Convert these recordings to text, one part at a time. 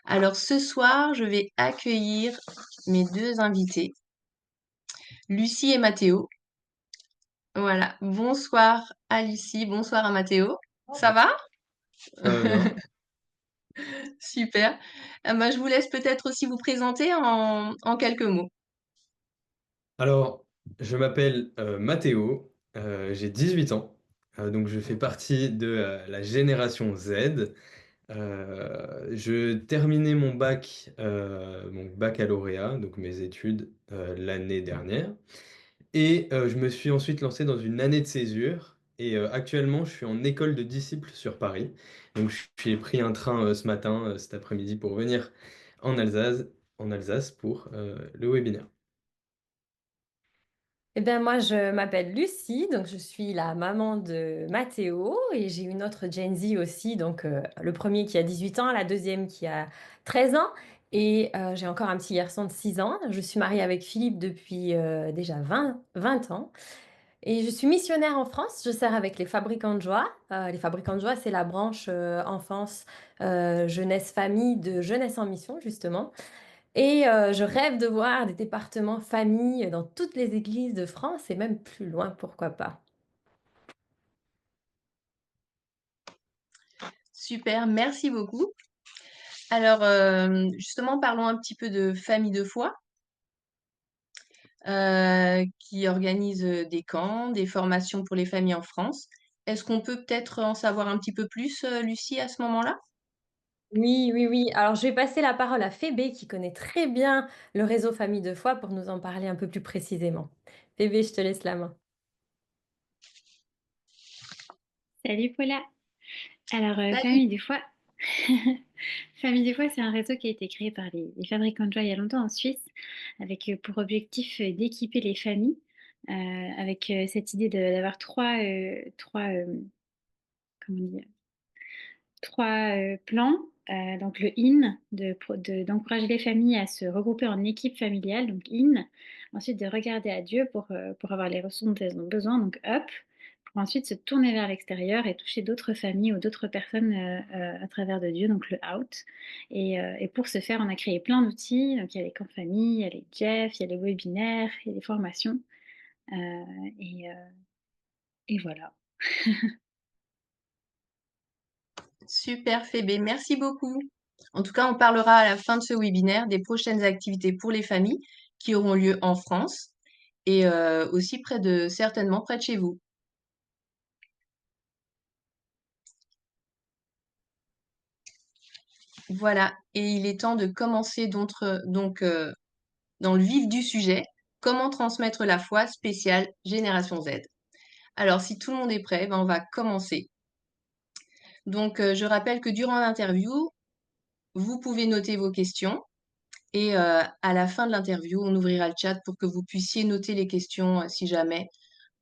Alors ce soir, je vais accueillir mes deux invités, Lucie et Mathéo. Voilà. Bonsoir à Lucie, bonsoir à Mathéo. Ça va? Ça va bien. Super. Ben, je vous laisse peut-être aussi vous présenter en quelques mots. Alors, je m'appelle Mathéo, j'ai 18 ans, donc je fais partie de la génération Z. Je terminais mon baccalauréat, donc mes études, l'année dernière. Et je me suis ensuite lancé dans une année de césure. Et actuellement, je suis en école de disciples sur Paris. Donc, j'ai pris un train ce matin, cet après-midi, pour venir en Alsace, en Alsace pour le webinaire. Eh bien, moi, je m'appelle Lucie, donc je suis la maman de Mathéo et j'ai une autre Gen Z aussi, donc le premier qui a 18 ans, la deuxième qui a 13 ans et j'ai encore un petit garçon de 6 ans. Je suis mariée avec Philippe depuis déjà 20 ans et je suis missionnaire en France. Je sers avec les Fabricants de joie. Les Fabricants de joie, c'est la branche enfance, jeunesse, famille de Jeunesse en mission, justement. Et je rêve de voir des départements famille dans toutes les églises de France et même plus loin, pourquoi pas. Super, merci beaucoup. Alors justement, parlons un petit peu de Famille de foi, qui organise des camps, des formations pour les familles en France. Est-ce qu'on peut peut-être en savoir un petit peu plus, Lucie, à ce moment-là? Oui, oui, oui. Alors, je vais passer la parole à Phébé qui connaît très bien le réseau Famille de foi pour nous en parler un peu plus précisément. Phébé, je te laisse la main. Salut Paula. Alors, Salut. Famille des fois, Famille des fois, c'est un réseau qui a été créé par les fabricants de joie il y a longtemps en Suisse, avec pour objectif d'équiper les familles, avec cette idée d'avoir comment dire, trois plans. Donc le IN, d'encourager les familles à se regrouper en équipe familiale, donc IN. Ensuite, de regarder à Dieu pour avoir les ressources dont elles ont besoin, donc UP. Pour ensuite se tourner vers l'extérieur et toucher d'autres familles ou d'autres personnes à travers de Dieu, donc le out. Et pour ce faire, on a créé plein d'outils. Donc il y a les camps famille, il y a les Jeff, il y a les webinaires, il y a les formations. Euh, et, euh, et voilà. Super Phébé, merci beaucoup. En tout cas, on parlera à la fin de ce webinaire des prochaines activités pour les familles qui auront lieu en France et aussi certainement près de chez vous. Voilà, et il est temps de commencer dans le vif du sujet, comment transmettre la foi spéciale Génération Z. Alors, si tout le monde est prêt, ben, on va commencer. Donc, je rappelle que durant l'interview, vous pouvez noter vos questions. Et à la fin de l'interview, on ouvrira le chat pour que vous puissiez noter les questions si jamais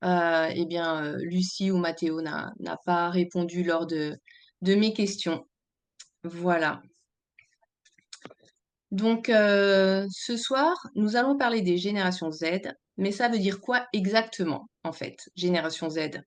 Lucie ou Mathéo n'a pas répondu lors de mes questions. Voilà. Donc ce soir, nous allons parler des générations Z, mais ça veut dire quoi exactement, en fait, génération Z?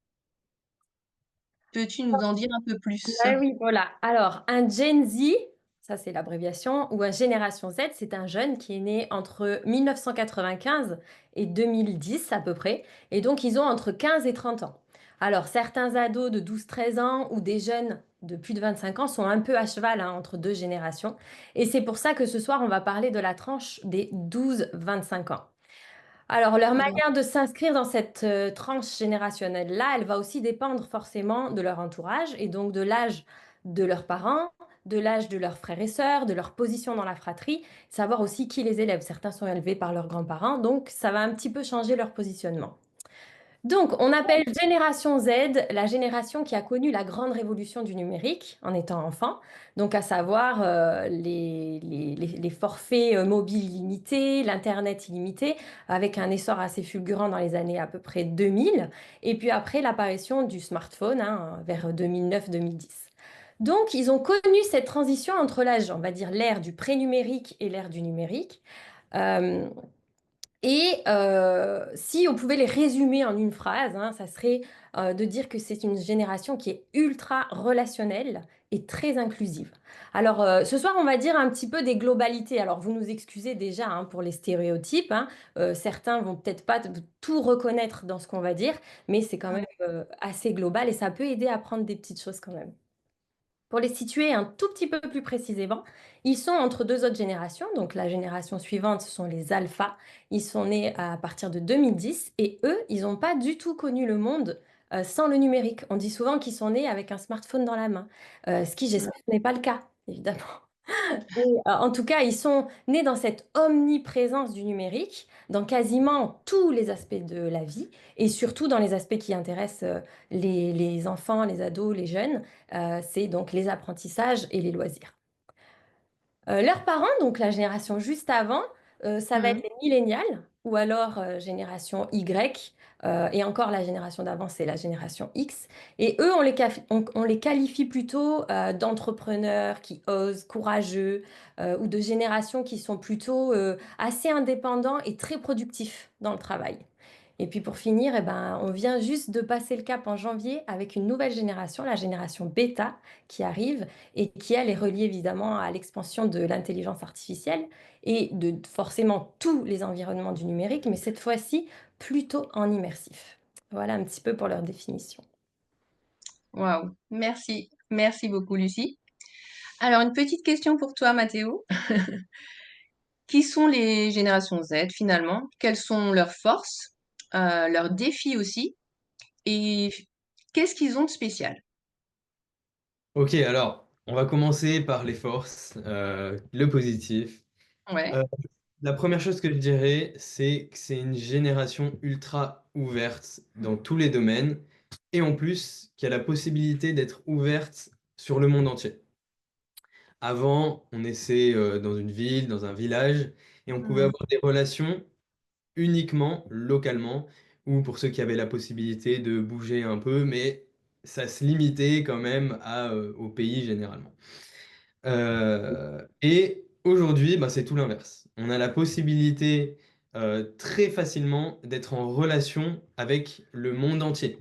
Peux-tu nous en dire un peu plus? Ouais, oui, voilà. Alors, un Gen Z, ça c'est l'abréviation, ou un Génération Z, c'est un jeune qui est né entre 1995 et 2010 à peu près. Et donc, ils ont entre 15 et 30 ans. Alors, certains ados de 12-13 ans ou des jeunes de plus de 25 ans sont un peu à cheval hein, entre deux générations. Et c'est pour ça que ce soir, on va parler de la tranche des 12-25 ans. Alors, leur Alors, manière de s'inscrire dans cette tranche générationnelle-là, elle va aussi dépendre forcément de leur entourage et donc de l'âge de leurs parents, de l'âge de leurs frères et sœurs, de leur position dans la fratrie, savoir aussi qui les élève. Certains sont élevés par leurs grands-parents, donc ça va un petit peu changer leur positionnement. Donc, on appelle génération Z la génération qui a connu la grande révolution du numérique en étant enfant, donc à savoir les forfaits mobiles illimités, l'Internet illimité, avec un essor assez fulgurant dans les années à peu près 2000, et puis après l'apparition du smartphone hein, vers 2009-2010. Donc, ils ont connu cette transition entre l'âge, on va dire l'ère du pré-numérique et l'ère du numérique. Euh, Et si on pouvait les résumer en une phrase, hein, ça serait de dire que c'est une génération qui est ultra relationnelle et très inclusive. Alors, ce soir, on va dire un petit peu des globalités. Alors, vous nous excusez déjà hein, pour les stéréotypes, hein. Certains vont peut-être pas tout reconnaître dans ce qu'on va dire, mais c'est quand même assez global et ça peut aider à prendre des petites choses quand même. Pour les situer un tout petit peu plus précisément, ils sont entre deux autres générations. Donc la génération suivante, ce sont les alphas. Ils sont nés à partir de 2010 et eux, ils n'ont pas du tout connu le monde sans le numérique. On dit souvent qu'ils sont nés avec un smartphone dans la main, ce qui, j'espère, n'est pas le cas, évidemment. Et, en tout cas, ils sont nés dans cette omniprésence du numérique, dans quasiment tous les aspects de la vie, et surtout dans les aspects qui intéressent les enfants, les ados, les jeunes, c'est donc les apprentissages et les loisirs. Leurs parents, donc la génération juste avant, ça va être Mhm. les millénials ou alors génération Y. Et encore la génération d'avant, c'est la génération X. Et eux, on les qualifie plutôt d'entrepreneurs qui osent, courageux, ou de générations qui sont plutôt assez indépendants et très productifs dans le travail. Et puis pour finir, eh ben, on vient juste de passer le cap en janvier avec une nouvelle génération, la génération bêta, qui arrive et qui, elle, est reliée évidemment à l'expansion de l'intelligence artificielle et de forcément tous les environnements du numérique, mais cette fois-ci plutôt en immersif. Voilà un petit peu pour leur définition. Waouh, merci. Merci beaucoup, Lucie. Alors, une petite question pour toi, Mathéo. Qui sont les générations Z finalement? Quelles sont leurs forces, leurs défis aussi? Et qu'est-ce qu'ils ont de spécial? Ok, alors, on va commencer par les forces, le positif. Ouais. Euh, la première chose que je dirais, c'est que c'est une génération ultra ouverte dans tous les domaines, et en plus, qui a la possibilité d'être ouverte sur le monde entier. Avant, on naissait dans une ville, dans un village, et on pouvait Mhm. avoir des relations uniquement localement, ou pour ceux qui avaient la possibilité de bouger un peu, mais ça se limitait quand même au pays généralement. Et aujourd'hui, bah, c'est tout l'inverse. On a la possibilité très facilement d'être en relation avec le monde entier.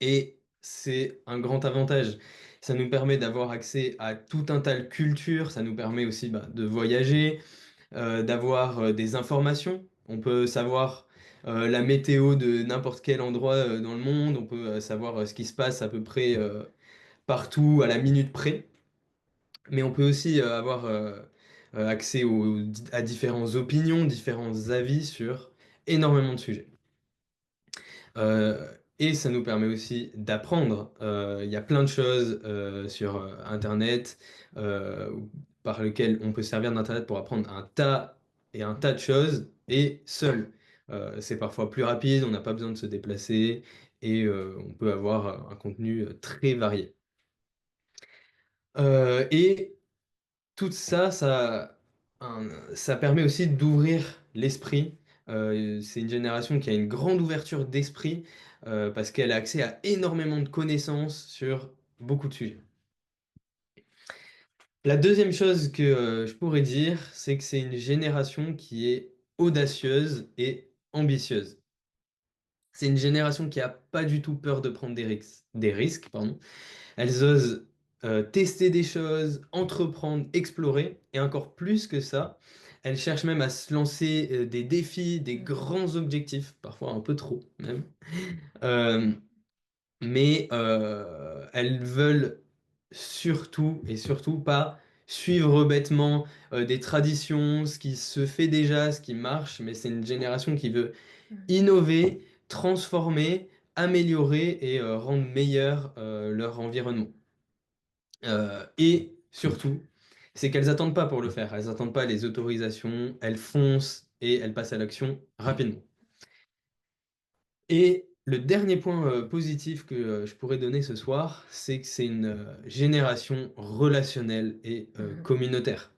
Et c'est un grand avantage. Ça nous permet d'avoir accès à tout un tas de cultures, ça nous permet aussi bah, de voyager, d'avoir des informations. On peut savoir la météo de n'importe quel endroit dans le monde, on peut savoir ce qui se passe à peu près partout à la minute près. Mais on peut aussi avoir accès à différentes opinions, différents avis sur énormément de sujets. Et ça nous permet aussi d'apprendre. Il y a plein de choses sur Internet euh, par lesquelles on peut servir d'Internet pour apprendre un tas de choses et seul. C'est parfois plus rapide, on n'a pas besoin de se déplacer et on peut avoir un contenu très varié. Et tout ça, ça permet aussi d'ouvrir l'esprit. C'est une génération qui a une grande ouverture d'esprit parce qu'elle a accès à énormément de connaissances sur beaucoup de sujets. La deuxième chose que je pourrais dire, c'est que c'est une génération qui est audacieuse et ambitieuse. C'est une génération qui a pas du tout peur de prendre des risques, pardon. Elles osent tester des choses, entreprendre, explorer, et encore plus que ça, elles cherchent même à se lancer des défis, des grands objectifs, parfois un peu trop même. Euh, mais elles veulent surtout et surtout pas suivre bêtement des traditions, ce qui se fait déjà, ce qui marche, mais c'est une génération qui veut innover, transformer, améliorer et rendre meilleur leur environnement. Et surtout, c'est qu'elles attendent pas pour le faire. Elles attendent pas les autorisations, elles foncent et elles passent à l'action rapidement. Et le dernier point positif que je pourrais donner ce soir, c'est que c'est une génération relationnelle et communautaire.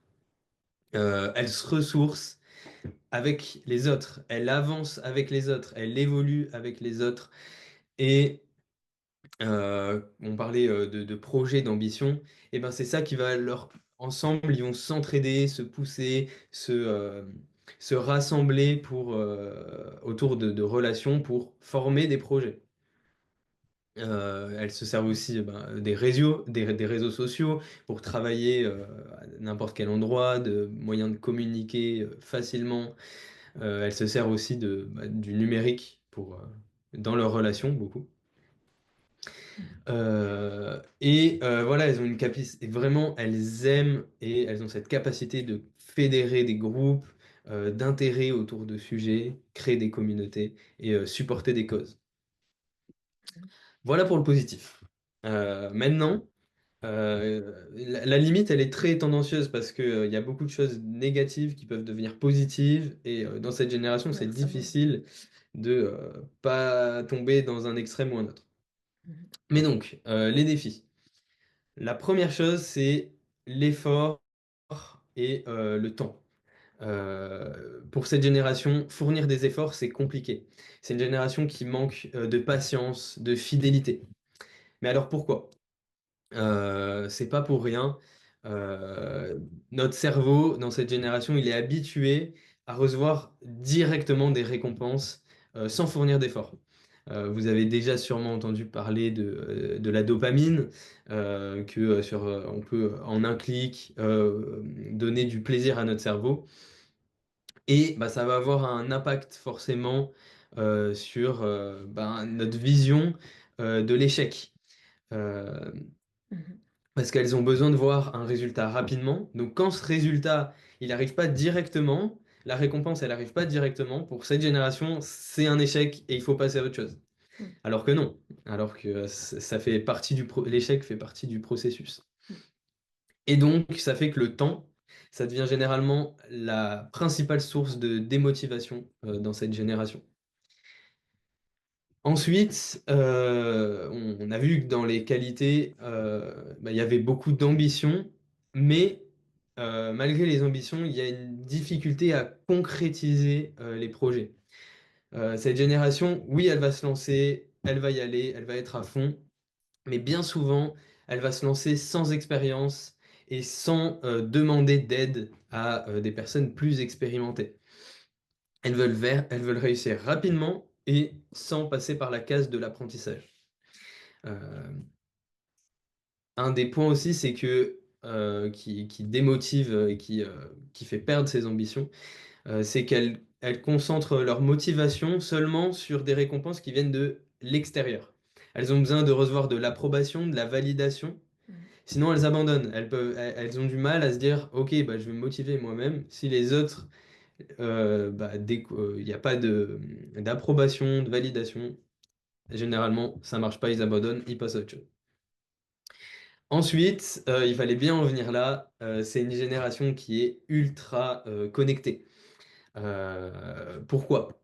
Elle se ressource avec les autres, elle avance avec les autres, elle évolue avec les autres. Et on parlait de projets, d'ambition, et ben c'est ça qui va leur... Ensemble, ils vont s'entraider, se pousser, se rassembler autour de relations pour former des projets. Elles se servent aussi des réseaux sociaux pour travailler à n'importe quel endroit, de moyens de communiquer facilement. Elles se servent aussi du numérique dans leurs relations, beaucoup. Voilà, elles ont une capacité, vraiment, elles aiment et elles ont cette capacité de fédérer des groupes d'intérêt autour de sujets, créer des communautés et supporter des causes. Voilà pour le positif. Maintenant, la limite, elle est très tendancieuse parce que, il y a beaucoup de choses négatives qui peuvent devenir positives et dans cette génération, c'est difficile de pas tomber dans un extrême ou un autre. Mais donc, les défis. La première chose, c'est l'effort et le temps. Pour cette génération, fournir des efforts, c'est compliqué. C'est une génération qui manque de patience, de fidélité. Mais alors pourquoi? C'est pas pour rien. Euh, Notre cerveau, dans cette génération, il est habitué à recevoir directement des récompenses sans fournir d'efforts. Vous avez déjà sûrement entendu parler de la dopamine, on peut en un clic donner du plaisir à notre cerveau. Et bah, ça va avoir un impact forcément sur notre vision de l'échec. Euh, Parce qu'elles ont besoin de voir un résultat rapidement. Donc quand ce résultat, il n'arrive pas directement, la récompense, elle n'arrive pas directement, pour cette génération, c'est un échec et il faut passer à autre chose. Alors que non, alors que ça fait partie l'échec fait partie du processus. Et donc, ça fait que le temps, ça devient généralement la principale source de démotivation dans cette génération. Ensuite, on a vu que dans les qualités, il y avait beaucoup d'ambition, mais malgré les ambitions, il y a une difficulté à concrétiser les projets. Cette génération, oui, elle va se lancer, elle va y aller, elle va être à fond, mais bien souvent, elle va se lancer sans expérience et sans demander d'aide à des personnes plus expérimentées. Elles veulent réussir rapidement et sans passer par la case de l'apprentissage. Un des points aussi, c'est qui démotive et qui fait perdre ses ambitions, c'est qu'elles concentrent leur motivation seulement sur des récompenses qui viennent de l'extérieur. Elles ont besoin de recevoir de l'approbation, de la validation. Sinon, elles abandonnent. Elles ont du mal à se dire, OK, bah, je vais me motiver moi-même. Si les autres, il n'y a pas d'approbation, de validation, généralement, ça marche pas, ils abandonnent, ils passent à autre chose. Ensuite, il fallait bien en venir là, c'est une génération qui est ultra connectée. Pourquoi?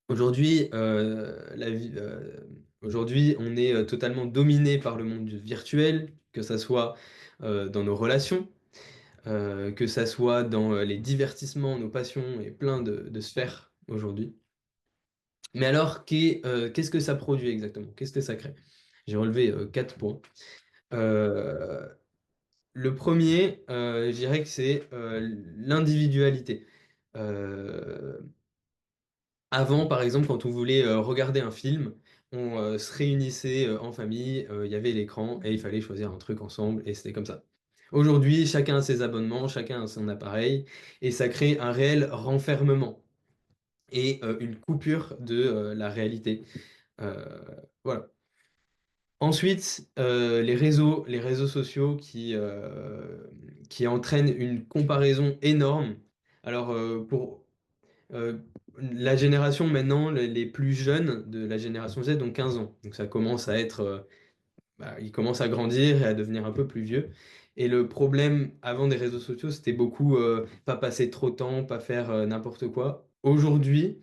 Aujourd'hui, aujourd'hui, on est totalement dominé par le monde virtuel, que ça soit dans nos relations, que ça soit dans les divertissements, nos passions et plein de sphères aujourd'hui. Mais alors, qu'est-ce que ça produit exactement? Qu'est-ce que ça crée? J'ai relevé 4 points. Euh, le premier, je dirais que c'est l'individualité. Euh, Avant, par exemple, quand on voulait regarder un film, on se réunissait en famille, il y avait l'écran et il fallait choisir un truc ensemble et c'était comme ça. Aujourd'hui, chacun a ses abonnements, chacun a son appareil et ça crée un réel renfermement et une coupure de la réalité. Euh, voilà. Ensuite, les réseaux sociaux qui entraînent une comparaison énorme. Alors, pour euh, la génération maintenant, les plus jeunes de la génération Z ont 15 ans. Donc ça commence à être, ils commencent à grandir et à devenir un peu plus vieux. Et le problème avant des réseaux sociaux, c'était beaucoup pas passer trop de temps, pas faire n'importe quoi. Aujourd'hui,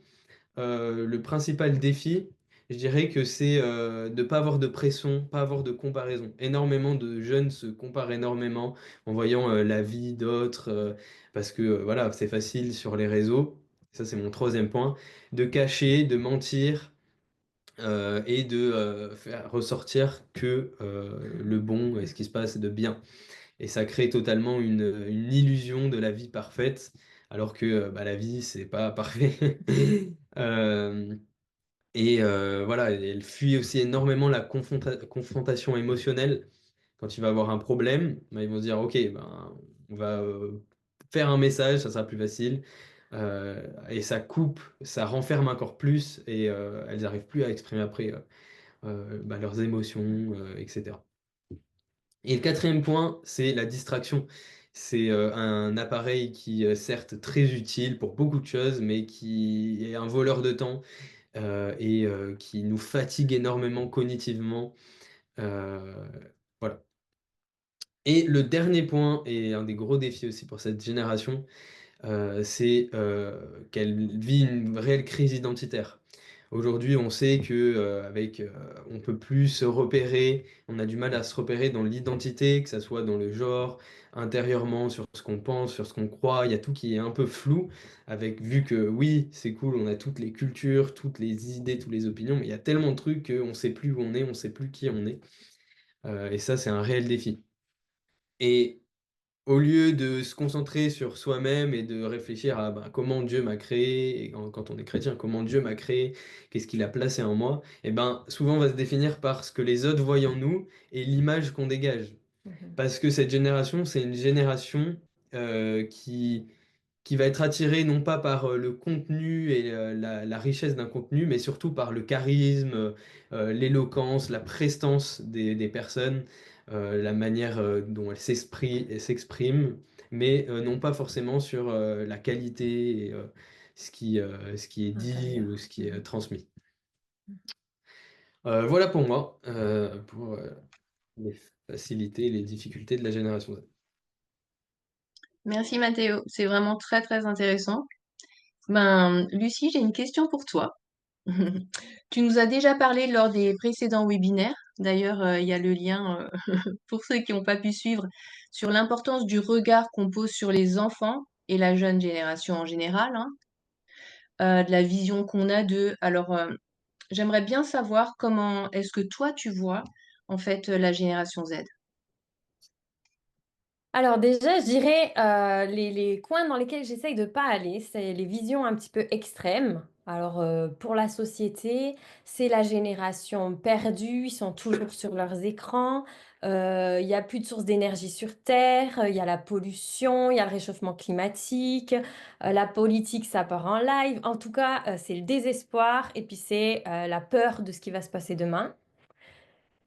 le principal défi, je dirais que c'est de ne pas avoir de pression, pas avoir de comparaison. Énormément de jeunes se comparent énormément en voyant la vie d'autres, parce que voilà, c'est facile sur les réseaux. Ça, c'est mon troisième point, de cacher, de mentir et de faire ressortir que le bon et ce qui se passe de bien. Et ça crée totalement une illusion de la vie parfaite, alors que bah, la vie, c'est pas parfait. Euh, voilà, elle fuit aussi énormément la confrontation émotionnelle. Quand il va avoir un problème, bah, ils vont se dire, OK, ben, on va faire un message, ça sera plus facile. Et ça coupe, ça renferme encore plus et elles n'arrivent plus à exprimer après bah, leurs émotions, etc. Et le quatrième point, c'est la distraction. C'est un appareil qui est certes très utile pour beaucoup de choses, mais qui est un voleur de temps et qui nous fatigue énormément cognitivement. Euh, voilà. Et le dernier point, et un des gros défis aussi pour cette génération, c'est qu'elle vit une réelle crise identitaire. Aujourd'hui, on sait que on peut plus se repérer, on a du mal à se repérer dans l'identité, que ça soit dans le genre, intérieurement, sur ce qu'on pense, sur ce qu'on croit. Il y a tout qui est un peu flou, avec vu que oui, c'est cool, on a toutes les cultures, toutes les idées, toutes les opinions, mais il y a tellement de trucs qu'on ne sait plus où on est, on ne sait plus qui on est. Et ça, c'est un réel défi. Et au lieu de se concentrer sur soi-même et de réfléchir à bah, comment Dieu m'a créé, et quand on est chrétien, comment Dieu m'a créé, qu'est-ce qu'il a placé en moi, et ben souvent on va se définir par ce que les autres voient en nous et l'image qu'on dégage. Mhm. Parce que cette génération, c'est une génération qui va être attirée non pas par le contenu et la richesse d'un contenu, mais surtout par le charisme, l'éloquence, la prestance des personnes, la manière dont elles s'expriment, mais non pas forcément sur la qualité et ce qui est dit ou Intérieur. ce qui est transmis. Voilà pour moi, pour les facilités et les difficultés de la génération Z. Merci Mathéo, c'est vraiment très très intéressant. Ben, Lucie, j'ai une question pour toi. Tu nous as déjà parlé lors des précédents webinaires. D'ailleurs, il y a le lien pour ceux qui n'ont pas pu suivre sur l'importance du regard qu'on pose sur les enfants et la jeune génération en général, hein, de la vision qu'on a d'eux. Alors, j'aimerais bien savoir comment est-ce que toi tu vois en fait la génération Z. Alors déjà, je dirais les coins dans lesquels j'essaye de pas aller, c'est les visions un petit peu extrêmes. Alors pour la société, c'est la génération perdue, ils sont toujours sur leurs écrans, il n'y a plus de sources d'énergie sur Terre, il y a la pollution, il y a le réchauffement climatique, la politique, ça part en live. En tout cas, c'est le désespoir et puis c'est la peur de ce qui va se passer demain.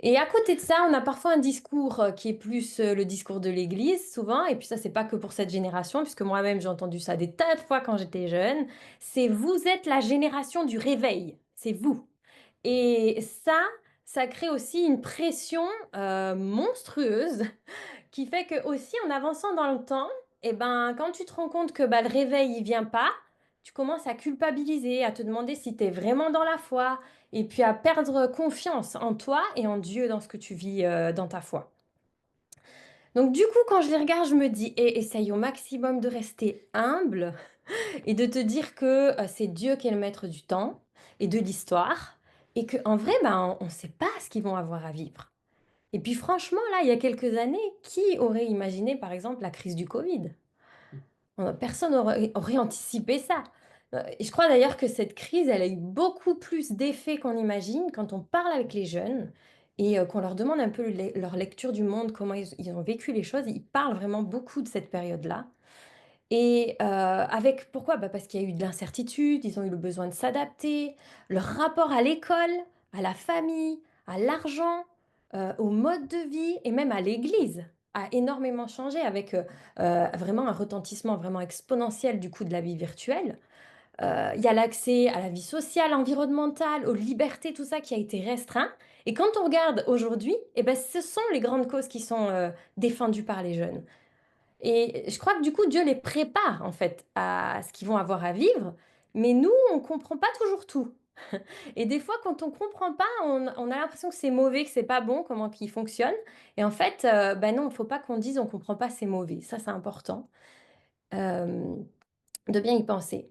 Et à côté de ça, on a parfois un discours qui est plus le discours de l'Église, souvent, et puis ça, c'est pas que pour cette génération, puisque moi-même, j'ai entendu ça des tas de fois quand j'étais jeune, c'est vous êtes la génération du réveil, c'est vous. Et ça crée aussi une pression monstrueuse qui fait que aussi en avançant dans le temps, et ben, quand tu te rends compte que bah, le réveil, il vient pas, tu commences à culpabiliser, à te demander si tu es vraiment dans la foi, et puis à perdre confiance en toi et en Dieu dans ce que tu vis dans ta foi. Donc du coup, quand je les regarde, je me dis, essaye au maximum de rester humble et de te dire que c'est Dieu qui est le maître du temps et de l'histoire, et qu'en vrai, ben, on ne sait pas ce qu'ils vont avoir à vivre. Et puis franchement, là, il y a quelques années, qui aurait imaginé, par exemple, la crise du Covid? Personne aurait anticipé ça. Et je crois d'ailleurs que cette crise, elle a eu beaucoup plus d'effets qu'on imagine quand on parle avec les jeunes et qu'on leur demande un peu leur lecture du monde, comment ils ont vécu les choses. Ils parlent vraiment beaucoup de cette période-là. Et avec, pourquoi? Bah, parce qu'il y a eu de l'incertitude, ils ont eu le besoin de s'adapter, leur rapport à l'école, à la famille, à l'argent, au mode de vie et même à l'Église a énormément changé avec vraiment un retentissement vraiment exponentiel du coup de la vie virtuelle. Il y a l'accès à la vie sociale, environnementale, aux libertés, tout ça qui a été restreint. Et quand on regarde aujourd'hui, eh ben, ce sont les grandes causes qui sont défendues par les jeunes. Et je crois que du coup, Dieu les prépare en fait à ce qu'ils vont avoir à vivre, mais nous, on ne comprend pas toujours tout. Et des fois, quand on ne comprend pas, on a l'impression que c'est mauvais, que c'est pas bon, comment qu'il fonctionne. Et en fait, ben non, il ne faut pas qu'on dise on ne comprend pas, c'est mauvais. Ça, c'est important euh, de bien y penser.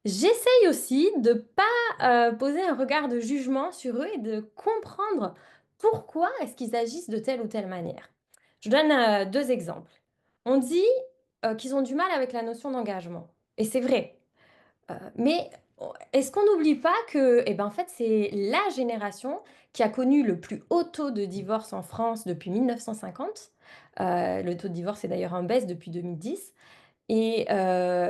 J'essaye aussi de ne pas poser un regard de jugement sur eux et de comprendre pourquoi est-ce qu'ils agissent de telle ou telle manière. Je donne deux exemples. On dit qu'ils ont du mal avec la notion d'engagement. Et c'est vrai. Mais est-ce qu'on n'oublie pas que, eh ben, en fait, c'est la génération qui a connu le plus haut taux de divorce en France depuis 1950. Le taux de divorce est d'ailleurs en baisse depuis 2010. Et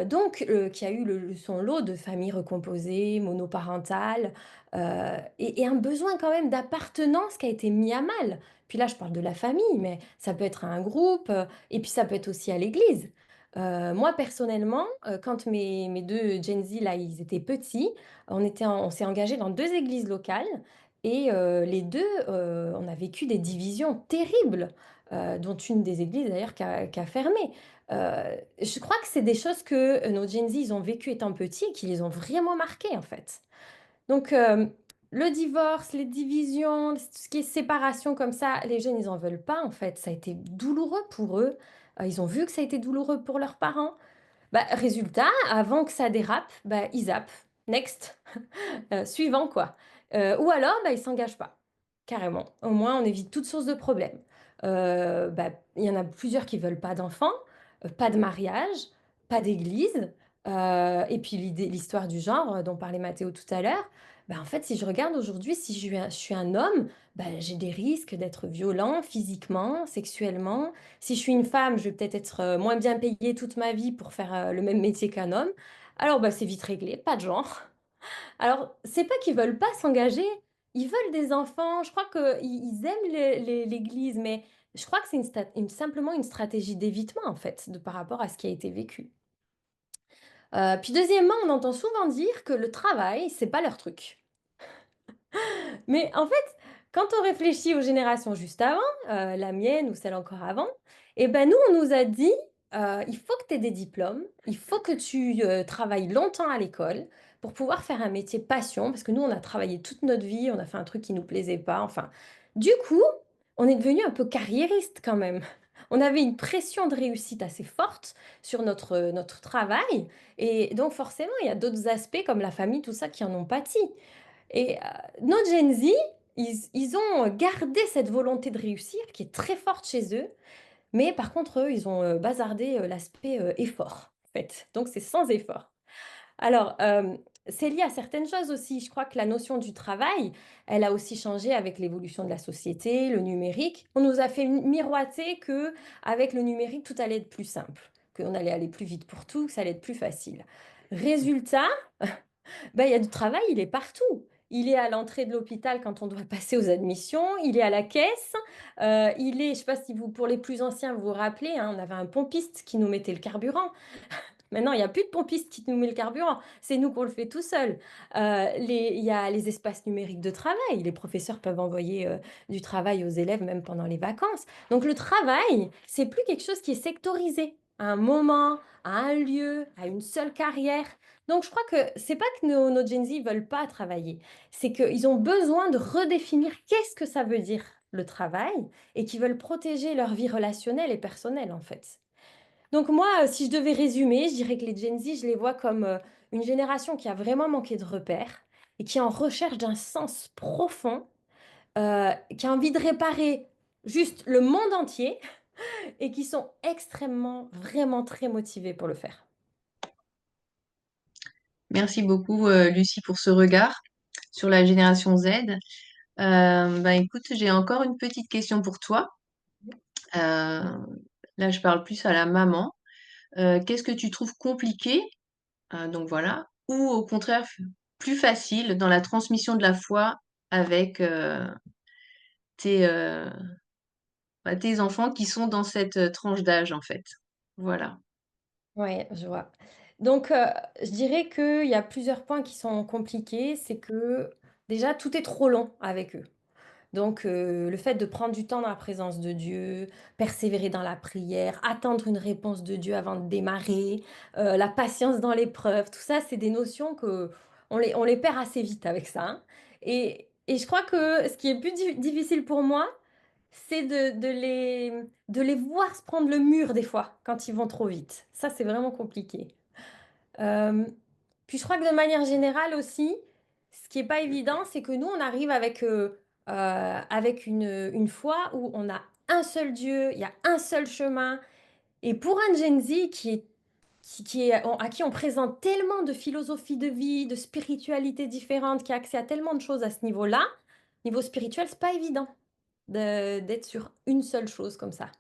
donc qui a eu son lot de familles recomposées, monoparentales, et un besoin quand même d'appartenance qui a été mis à mal. Puis là, je parle de la famille, mais ça peut être à un groupe, et puis ça peut être aussi à l'église. Moi personnellement, quand mes 2 Gen Z là, ils étaient petits, on s'est engagés dans 2 églises locales et les 2, on a vécu des divisions terribles, dont une des églises d'ailleurs qui a fermé. Je crois que c'est des choses que, nos Gen Z, ils ont vécues étant petits et qui les ont vraiment marqués, en fait. Donc, le divorce, les divisions, tout ce qui est séparation comme ça, les jeunes, ils en veulent pas, en fait. Ça a été douloureux pour eux. Ils ont vu que ça a été douloureux pour leurs parents. Bah, résultat, avant que ça dérape, bah, ils zappent. Next. Suivant quoi. Ou alors, bah, ils s'engagent pas, carrément. Au moins, on évite toute source de problème. Bah, il y en a plusieurs qui veulent pas d'enfants, pas de mariage, pas d'église, et puis l'histoire du genre dont parlait Mathéo tout à l'heure. Bah, en fait, si je regarde aujourd'hui, si je suis un homme, bah, j'ai des risques d'être violent physiquement, sexuellement. Si je suis une femme, je vais peut-être être moins bien payée toute ma vie pour faire le même métier qu'un homme. Alors, bah, c'est vite réglé, pas de genre. Alors, c'est pas qu'ils veulent pas s'engager, ils veulent des enfants. Je crois qu'ils aiment l'Église, mais je crois que c'est simplement une stratégie d'évitement, en fait, par rapport à ce qui a été vécu. Puis deuxièmement, on entend souvent dire que le travail, c'est pas leur truc. Mais en fait, quand on réfléchit aux générations juste avant, la mienne ou celle encore avant, eh ben nous, on nous a dit, il faut que tu aies des diplômes, il faut que tu travailles longtemps à l'école pour pouvoir faire un métier passion, parce que nous, on a travaillé toute notre vie, on a fait un truc qui nous plaisait pas. Enfin, du coup, on est devenu un peu carriériste quand même. On avait une pression de réussite assez forte sur notre travail, et donc forcément, il y a d'autres aspects comme la famille, tout ça, qui en ont pâti. Et nos Gen Z, ils ont gardé cette volonté de réussir qui est très forte chez eux, mais par contre, eux, ils ont bazardé l'aspect effort, en fait. Donc, c'est sans effort. Alors, c'est lié à certaines choses aussi. Je crois que la notion du travail, elle a aussi changé avec l'évolution de la société, le numérique. On nous a fait miroiter que avec le numérique, tout allait être plus simple, qu'on allait aller plus vite pour tout, que ça allait être plus facile. Résultat, ben, il y a du travail, il est partout. Il est à l'entrée de l'hôpital quand on doit passer aux admissions, il est à la caisse, il est, je ne sais pas si vous, pour les plus anciens, vous vous rappelez, hein, on avait un pompiste qui nous mettait le carburant. Maintenant, il n'y a plus de pompiste qui nous met le carburant, c'est nous qu'on le fait tout seul. Il y a les espaces numériques de travail, les professeurs peuvent envoyer du travail aux élèves même pendant les vacances. Donc le travail, c'est plus quelque chose qui est sectorisé à un moment, à un lieu, à une seule carrière. Donc je crois que c'est pas que nos Gen Z veulent pas travailler, c'est qu'ils ont besoin de redéfinir qu'est-ce que ça veut dire le travail et qu'ils veulent protéger leur vie relationnelle et personnelle en fait. Donc moi, si je devais résumer, je dirais que les Gen Z, je les vois comme une génération qui a vraiment manqué de repères et qui est en recherche d'un sens profond, qui a envie de réparer juste le monde entier et qui sont extrêmement, vraiment très motivés pour le faire. Merci beaucoup, Lucie, pour ce regard sur la génération Z. Ben, écoute, j'ai encore une petite question pour toi. Euh, Là, je parle plus à la maman. Qu'est-ce que tu trouves compliqué, donc voilà, ou au contraire plus facile dans la transmission de la foi avec tes, tes enfants qui sont dans cette tranche d'âge, en fait? Voilà. Oui, je vois. Donc, je dirais qu'il y a plusieurs points qui sont compliqués. C'est que déjà, tout est trop long avec eux. Donc, le fait de prendre du temps dans la présence de Dieu, persévérer dans la prière, attendre une réponse de Dieu avant de démarrer, la patience dans l'épreuve, tout ça, c'est des notions que on les perd assez vite avec ça, hein. Et je crois que ce qui est plus difficile pour moi, c'est de les voir se prendre le mur des fois quand ils vont trop vite. Ça, c'est vraiment compliqué. Euh, Puis je crois que de manière générale aussi, ce qui est pas évident, c'est que nous, on arrive avec une foi où on a un seul Dieu, il y a un seul chemin. Et pour un Gen Z à qui on présente tellement de philosophies de vie, de spiritualité différentes, qui a accès à tellement de choses à ce niveau-là. Niveau spirituel, c'est pas évident d'être sur une seule chose comme ça.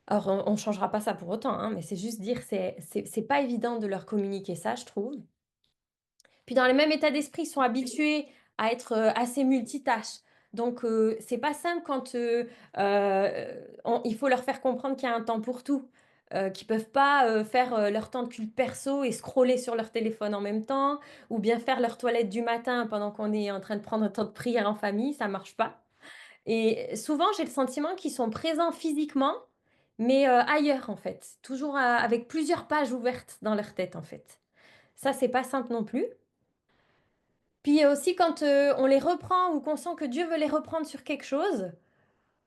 Alors, on ne changera pas ça pour autant, hein, mais c'est juste dire, c'est pas évident de leur communiquer ça, je trouve. Puis dans le même état d'esprit, ils sont habitués à être assez multitâches. Donc, c'est pas simple quand il faut leur faire comprendre qu'il y a un temps pour tout. Qu'ils peuvent pas faire leur temps de culte perso et scroller sur leur téléphone en même temps, ou bien faire leur toilette du matin pendant qu'on est en train de prendre un temps de prière en famille, ça marche pas. Et souvent, j'ai le sentiment qu'ils sont présents physiquement, mais ailleurs en fait, toujours avec plusieurs pages ouvertes dans leur tête en fait. Ça, c'est pas simple non plus. Puis aussi, quand on les reprend ou qu'on sent que Dieu veut les reprendre sur quelque chose,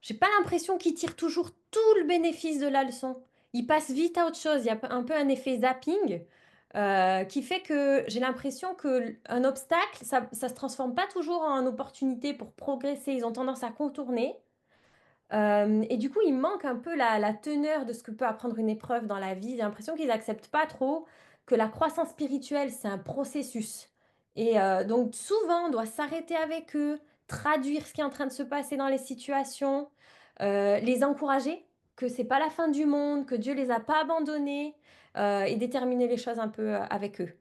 j'ai pas l'impression qu'ils tirent toujours tout le bénéfice de la leçon. Ils passent vite à autre chose. Il y a un peu un effet zapping qui fait que j'ai l'impression qu'un obstacle, ça se transforme pas toujours en opportunité pour progresser. Ils ont tendance à contourner. Et du coup, il manque un peu la teneur de ce que peut apprendre une épreuve dans la vie. J'ai l'impression qu'ils n'acceptent pas trop que la croissance spirituelle, c'est un processus. Et donc, souvent, on doit s'arrêter avec eux, traduire ce qui est en train de se passer dans les situations, les encourager, que c'est pas la fin du monde, que Dieu les a pas abandonnés, et déterminer les choses un peu avec eux.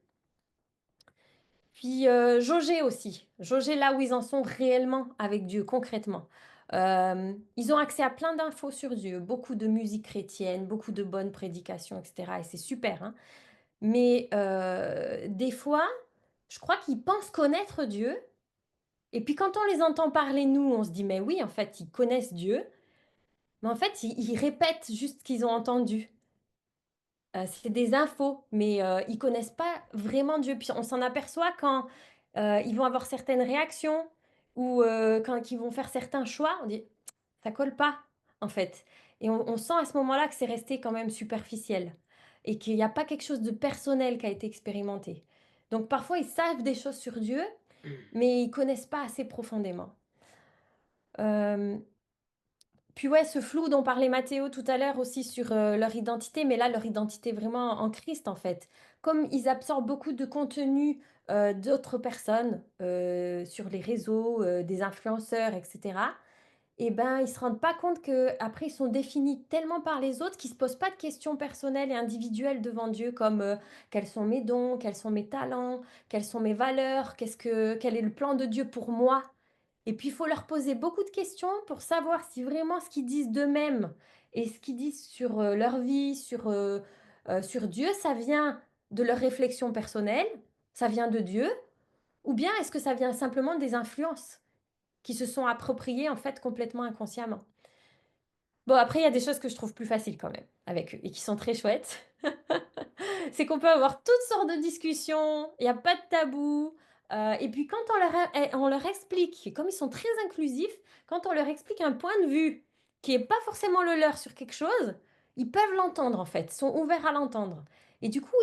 Puis jauger aussi, jauger là où ils en sont réellement avec Dieu, concrètement. Ils ont accès à plein d'infos sur Dieu, beaucoup de musique chrétienne, beaucoup de bonnes prédications, etc. Et c'est super, hein. Mais des fois, je crois qu'ils pensent connaître Dieu. Et puis quand on les entend parler, nous, on se dit, mais oui, en fait, ils connaissent Dieu. Mais en fait, ils répètent juste ce qu'ils ont entendu. C'est des infos, mais ils connaissent pas vraiment Dieu. Puis on s'en aperçoit quand ils vont avoir certaines réactions ou quand ils vont faire certains choix. On dit, ça colle pas, en fait. Et on sent à ce moment-là que c'est resté quand même superficiel et qu'il n'y a pas quelque chose de personnel qui a été expérimenté. Donc parfois, ils savent des choses sur Dieu, mais ils connaissent pas assez profondément. Euh, Puis ouais, ce flou dont parlait Mathéo tout à l'heure aussi sur leur identité, mais là, leur identité vraiment en Christ, en fait. Comme ils absorbent beaucoup de contenu d'autres personnes sur les réseaux, des influenceurs, etc., et ben, ils se rendent pas compte que après ils sont définis tellement par les autres qu'ils se posent pas de questions personnelles et individuelles devant Dieu, comme quels sont mes dons, quels sont mes talents, quelles sont mes valeurs, quel est le plan de Dieu pour moi. Et puis, il faut leur poser beaucoup de questions pour savoir si vraiment ce qu'ils disent d'eux-mêmes et ce qu'ils disent sur leur vie, sur Dieu, ça vient de leur réflexion personnelle, ça vient de Dieu, ou bien est-ce que ça vient simplement des influences qui se sont appropriées en fait complètement inconsciemment. Bon, après, il y a des choses que je trouve plus faciles quand même avec eux et qui sont très chouettes. C'est qu'on peut avoir toutes sortes de discussions, il n'y a pas de tabou. Et puis quand on leur explique, comme ils sont très inclusifs, quand on leur explique un point de vue qui n'est pas forcément le leur sur quelque chose, ils peuvent l'entendre en fait, sont ouverts à l'entendre. Et du coup,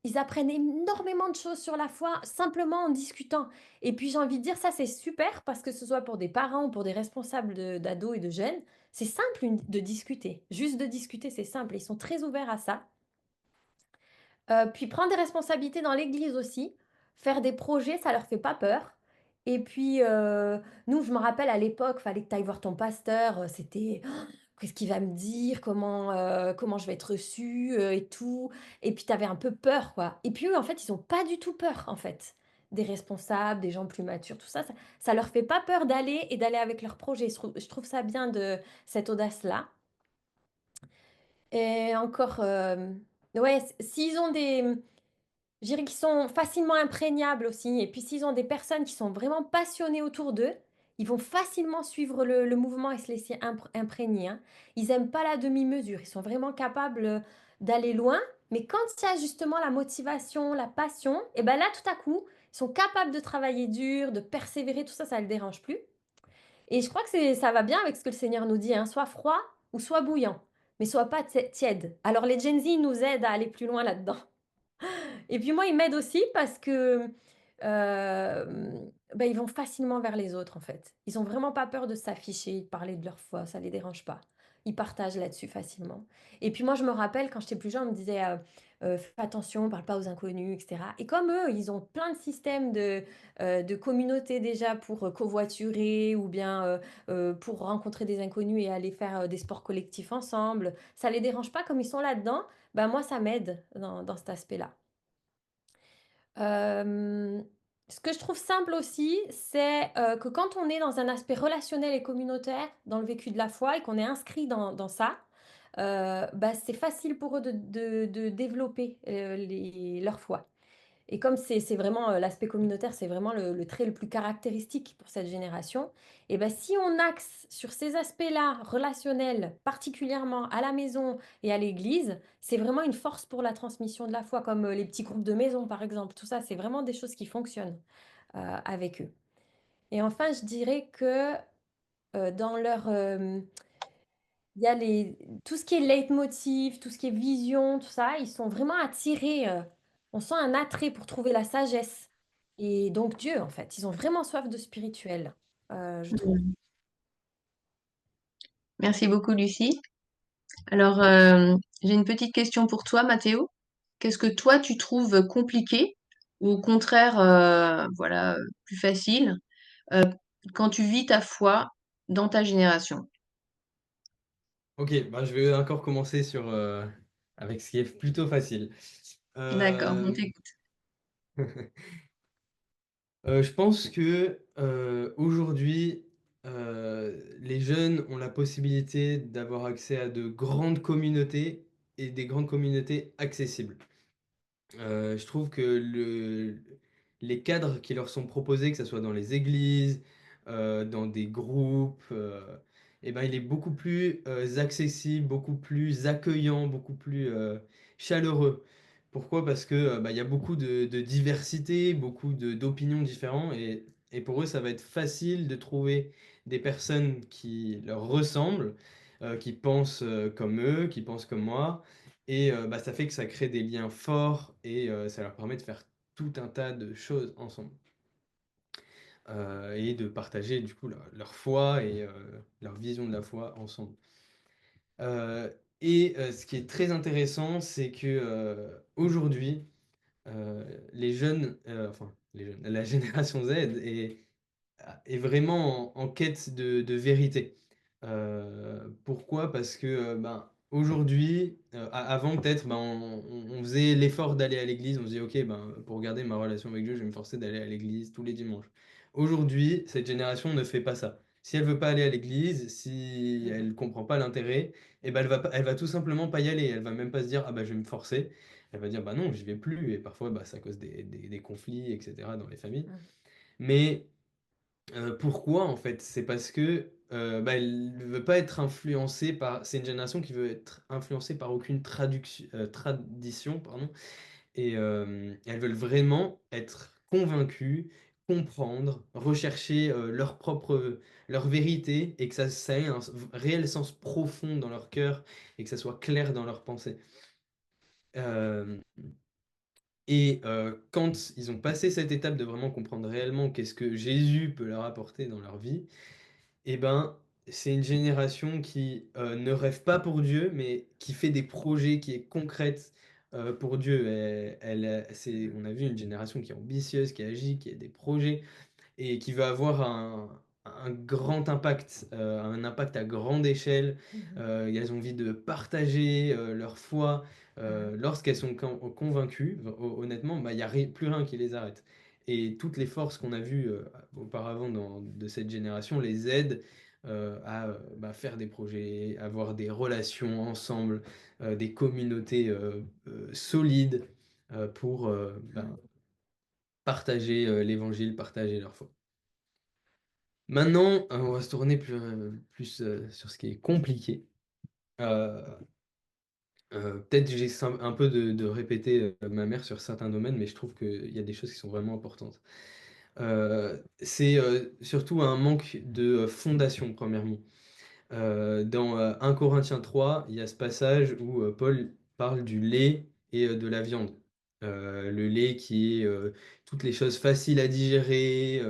ils apprennent énormément de choses sur la foi simplement en discutant. Et puis j'ai envie de dire, ça c'est super parce que ce soit pour des parents ou pour des responsables d'ados et de jeunes, c'est simple de discuter. Juste de discuter, c'est simple. Ils sont très ouverts à ça. Puis prendre des responsabilités dans l'église aussi, faire des projets, ça leur fait pas peur. Et puis, nous, je me rappelle à l'époque, fallait que tu ailles voir ton pasteur, c'était: «Oh, qu'est-ce qu'il va me dire? Comment je vais être reçue, et tout». Et puis tu avais un peu peur, quoi. Et puis eux, en fait, ils ont pas du tout peur, en fait. Des responsables, des gens plus matures, tout ça, ça leur fait pas peur d'aller avec leurs projets. Je trouve ça bien de cette audace-là. Et encore, ouais, s'ils ont je dirais qu'ils sont facilement imprégnables aussi. Et puis s'ils ont des personnes qui sont vraiment passionnées autour d'eux, ils vont facilement suivre le mouvement et se laisser imprégner, hein. Ils n'aiment pas la demi-mesure. Ils sont vraiment capables d'aller loin. Mais quand il y a justement la motivation, la passion, et ben là, tout à coup, ils sont capables de travailler dur, de persévérer, tout ça, ça ne le dérange plus. Et je crois que ça va bien avec ce que le Seigneur nous dit, hein, soit froid ou soit bouillant, mais soit pas tiède. Alors les Gen Z nous aident à aller plus loin là-dedans. Et puis moi, ils m'aident aussi parce que ils vont facilement vers les autres en fait. Ils ont vraiment pas peur de s'afficher, de parler de leur foi, ça les dérange pas. ils partagent là-dessus facilement. Et puis moi, je me rappelle, quand j'étais plus jeune, on me disait, fais attention, parle pas aux inconnus, etc. Et comme eux, ils ont plein de systèmes de communauté déjà pour covoiturer ou bien pour rencontrer des inconnus et aller faire des sports collectifs ensemble, ça les dérange pas comme ils sont là-dedans, ben moi, ça m'aide dans cet aspect-là. Ce que je trouve simple aussi, c'est que quand on est dans un aspect relationnel et communautaire dans le vécu de la foi et qu'on est inscrit dans ça, bah, c'est facile pour eux de développer leur foi. Et comme c'est vraiment l'aspect communautaire, c'est vraiment le trait le plus caractéristique pour cette génération, et ben si on axe sur ces aspects-là, relationnels, particulièrement à la maison et à l'église, c'est vraiment une force pour la transmission de la foi, comme les petits groupes de maison, par exemple. Tout ça, c'est vraiment des choses qui fonctionnent avec eux. Et enfin, je dirais que dans leur, il y a tout ce qui est leitmotiv, tout ce qui est vision, tout ça, ils sont vraiment attirés. On sent un attrait pour trouver la sagesse. Et donc Dieu, en fait. Ils ont vraiment soif de spirituel, je trouve. Mm. Merci beaucoup, Lucie. Alors, j'ai une petite question pour toi, Mathéo. Qu'est-ce que toi, tu trouves compliqué ou au contraire, voilà, plus facile euh, quand tu vis ta foi dans ta génération? Ok, bah, je vais encore commencer avec ce qui est plutôt facile. D'accord, on Euh, t'écoute. je pense que aujourd'hui, les jeunes ont la possibilité d'avoir accès à de grandes communautés et des grandes communautés accessibles. Je trouve que les cadres qui leur sont proposés, que ce soit dans les églises, dans des groupes, eh ben, il est beaucoup plus accessible, beaucoup plus accueillant, beaucoup plus chaleureux. Pourquoi? Parce que bah, il y a beaucoup de diversité, d'opinions différentes, et pour eux, ça va être facile de trouver des personnes qui leur ressemblent, qui pensent comme eux, qui pensent comme moi. Et bah, ça fait que ça crée des liens forts et ça leur permet de faire tout un tas de choses ensemble. Et de partager du coup leur foi et leur vision de la foi ensemble. Euh, Ce qui est très intéressant, c'est que aujourd'hui, la génération Z est vraiment en quête de vérité. Pourquoi? Parce que ben, aujourd'hui, avant peut-être, ben, on faisait l'effort d'aller à l'église, on se disait, ok, ben, pour garder ma relation avec Dieu, je vais me forcer d'aller à l'église tous les dimanches. Aujourd'hui, cette génération ne fait pas ça. Si elle veut pas aller à l'église, si Mhm. elle comprend pas l'intérêt, eh ben, elle va tout simplement pas y aller. Elle va même pas se dire, ah bah, je vais me forcer. Elle va dire, bah non, j'y vais plus. Et parfois, bah, ça cause des conflits, etc., dans les familles. Mhm. Mais pourquoi en fait? C'est parce que bah, elle ne veut pas être influencée par. C'est une génération qui veut être influencée par aucune tradition, pardon. Et elles veulent vraiment être convaincues, comprendre, rechercher leur vérité et que ça ait un réel sens profond dans leur cœur et que ça soit clair dans leur pensée. Euh, Quand ils ont passé cette étape de vraiment comprendre réellement qu'est-ce que Jésus peut leur apporter dans leur vie, eh ben, c'est une génération qui ne rêve pas pour Dieu, mais qui fait des projets, qui est concrète pour Dieu. On a vu une génération qui est ambitieuse, qui agit, qui a des projets et qui va avoir un grand impact, un impact à grande échelle. Mhm. Elles ont envie de partager leur foi. Mhm. Lorsqu'elles sont convaincues, honnêtement, bah, il n'y a plus rien qui les arrête. Et toutes les forces qu'on a vues auparavant de cette génération les aident à bah, faire des projets, avoir des relations ensemble, des communautés solides pour bah, partager l'évangile, partager leur foi. Maintenant, on va se tourner plus sur ce qui est compliqué. Euh, Peut-être j'ai un peu de répéter ma mère sur certains domaines, mais je trouve qu'il y a des choses qui sont vraiment importantes. C'est surtout un manque de fondation, premièrement. Dans 1 Corinthiens 3, il y a ce passage où Paul parle du lait et de la viande. Le lait qui est toutes les choses faciles à digérer,